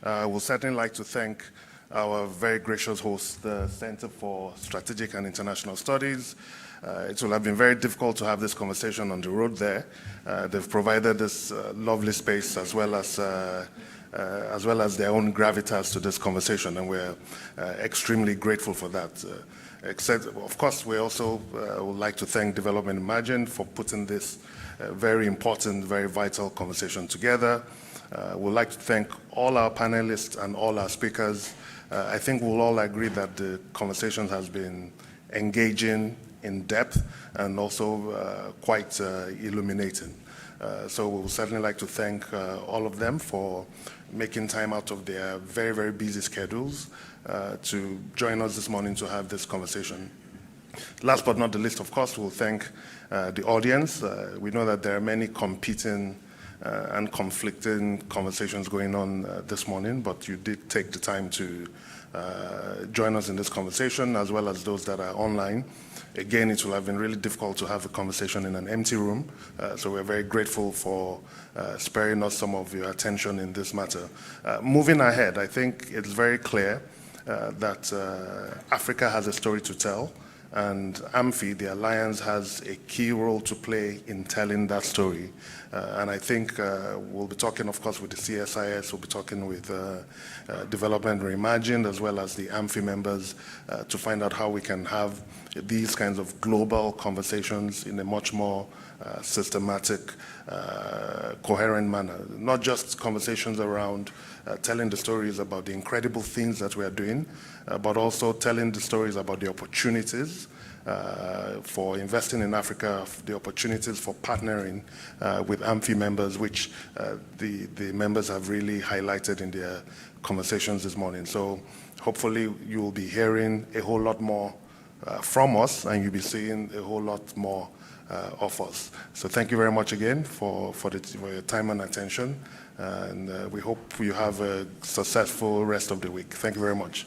I would certainly like to thank our very gracious host, the Center for Strategic and International Studies. It will have been very difficult to have this conversation on the road there. They've provided this lovely space as well as their own gravitas to this conversation, and we're extremely grateful for that. Except, of course, we also would like to thank Development Imagine for putting this very important, very vital conversation together. We'd like to thank all our panelists and all our speakers. I think we'll all agree that the conversation has been engaging, in depth, and also quite illuminating. So we would certainly like to thank all of them for making time out of their very, very busy schedules to join us this morning to have this conversation. Last but not the least, of course, we'll thank the audience. We know that there are many competing and conflicting conversations going on this morning, but you did take the time to join us in this conversation, as well as those that are online. Again, it will have been really difficult to have a conversation in an empty room, so we're very grateful for sparing us some of your attention in this matter. Moving ahead, I think it's very clear that Africa has a story to tell, and AMFI, the Alliance, has a key role to play in telling that story. And I think we'll be talking, of course, with the CSIS, we'll be talking with Development Reimagined, as well as the AMFI members, to find out how we can have these kinds of global conversations in a much more systematic, coherent manner. Not just conversations around telling the stories about the incredible things that we are doing, but also telling the stories about the opportunities for investing in Africa, the opportunities for partnering with AMFI members, which the members have really highlighted in their conversations this morning. So hopefully you will be hearing a whole lot more from us, and you'll be seeing a whole lot more of us. So thank you very much again for your time and attention, and we hope you have a successful rest of the week. Thank you very much.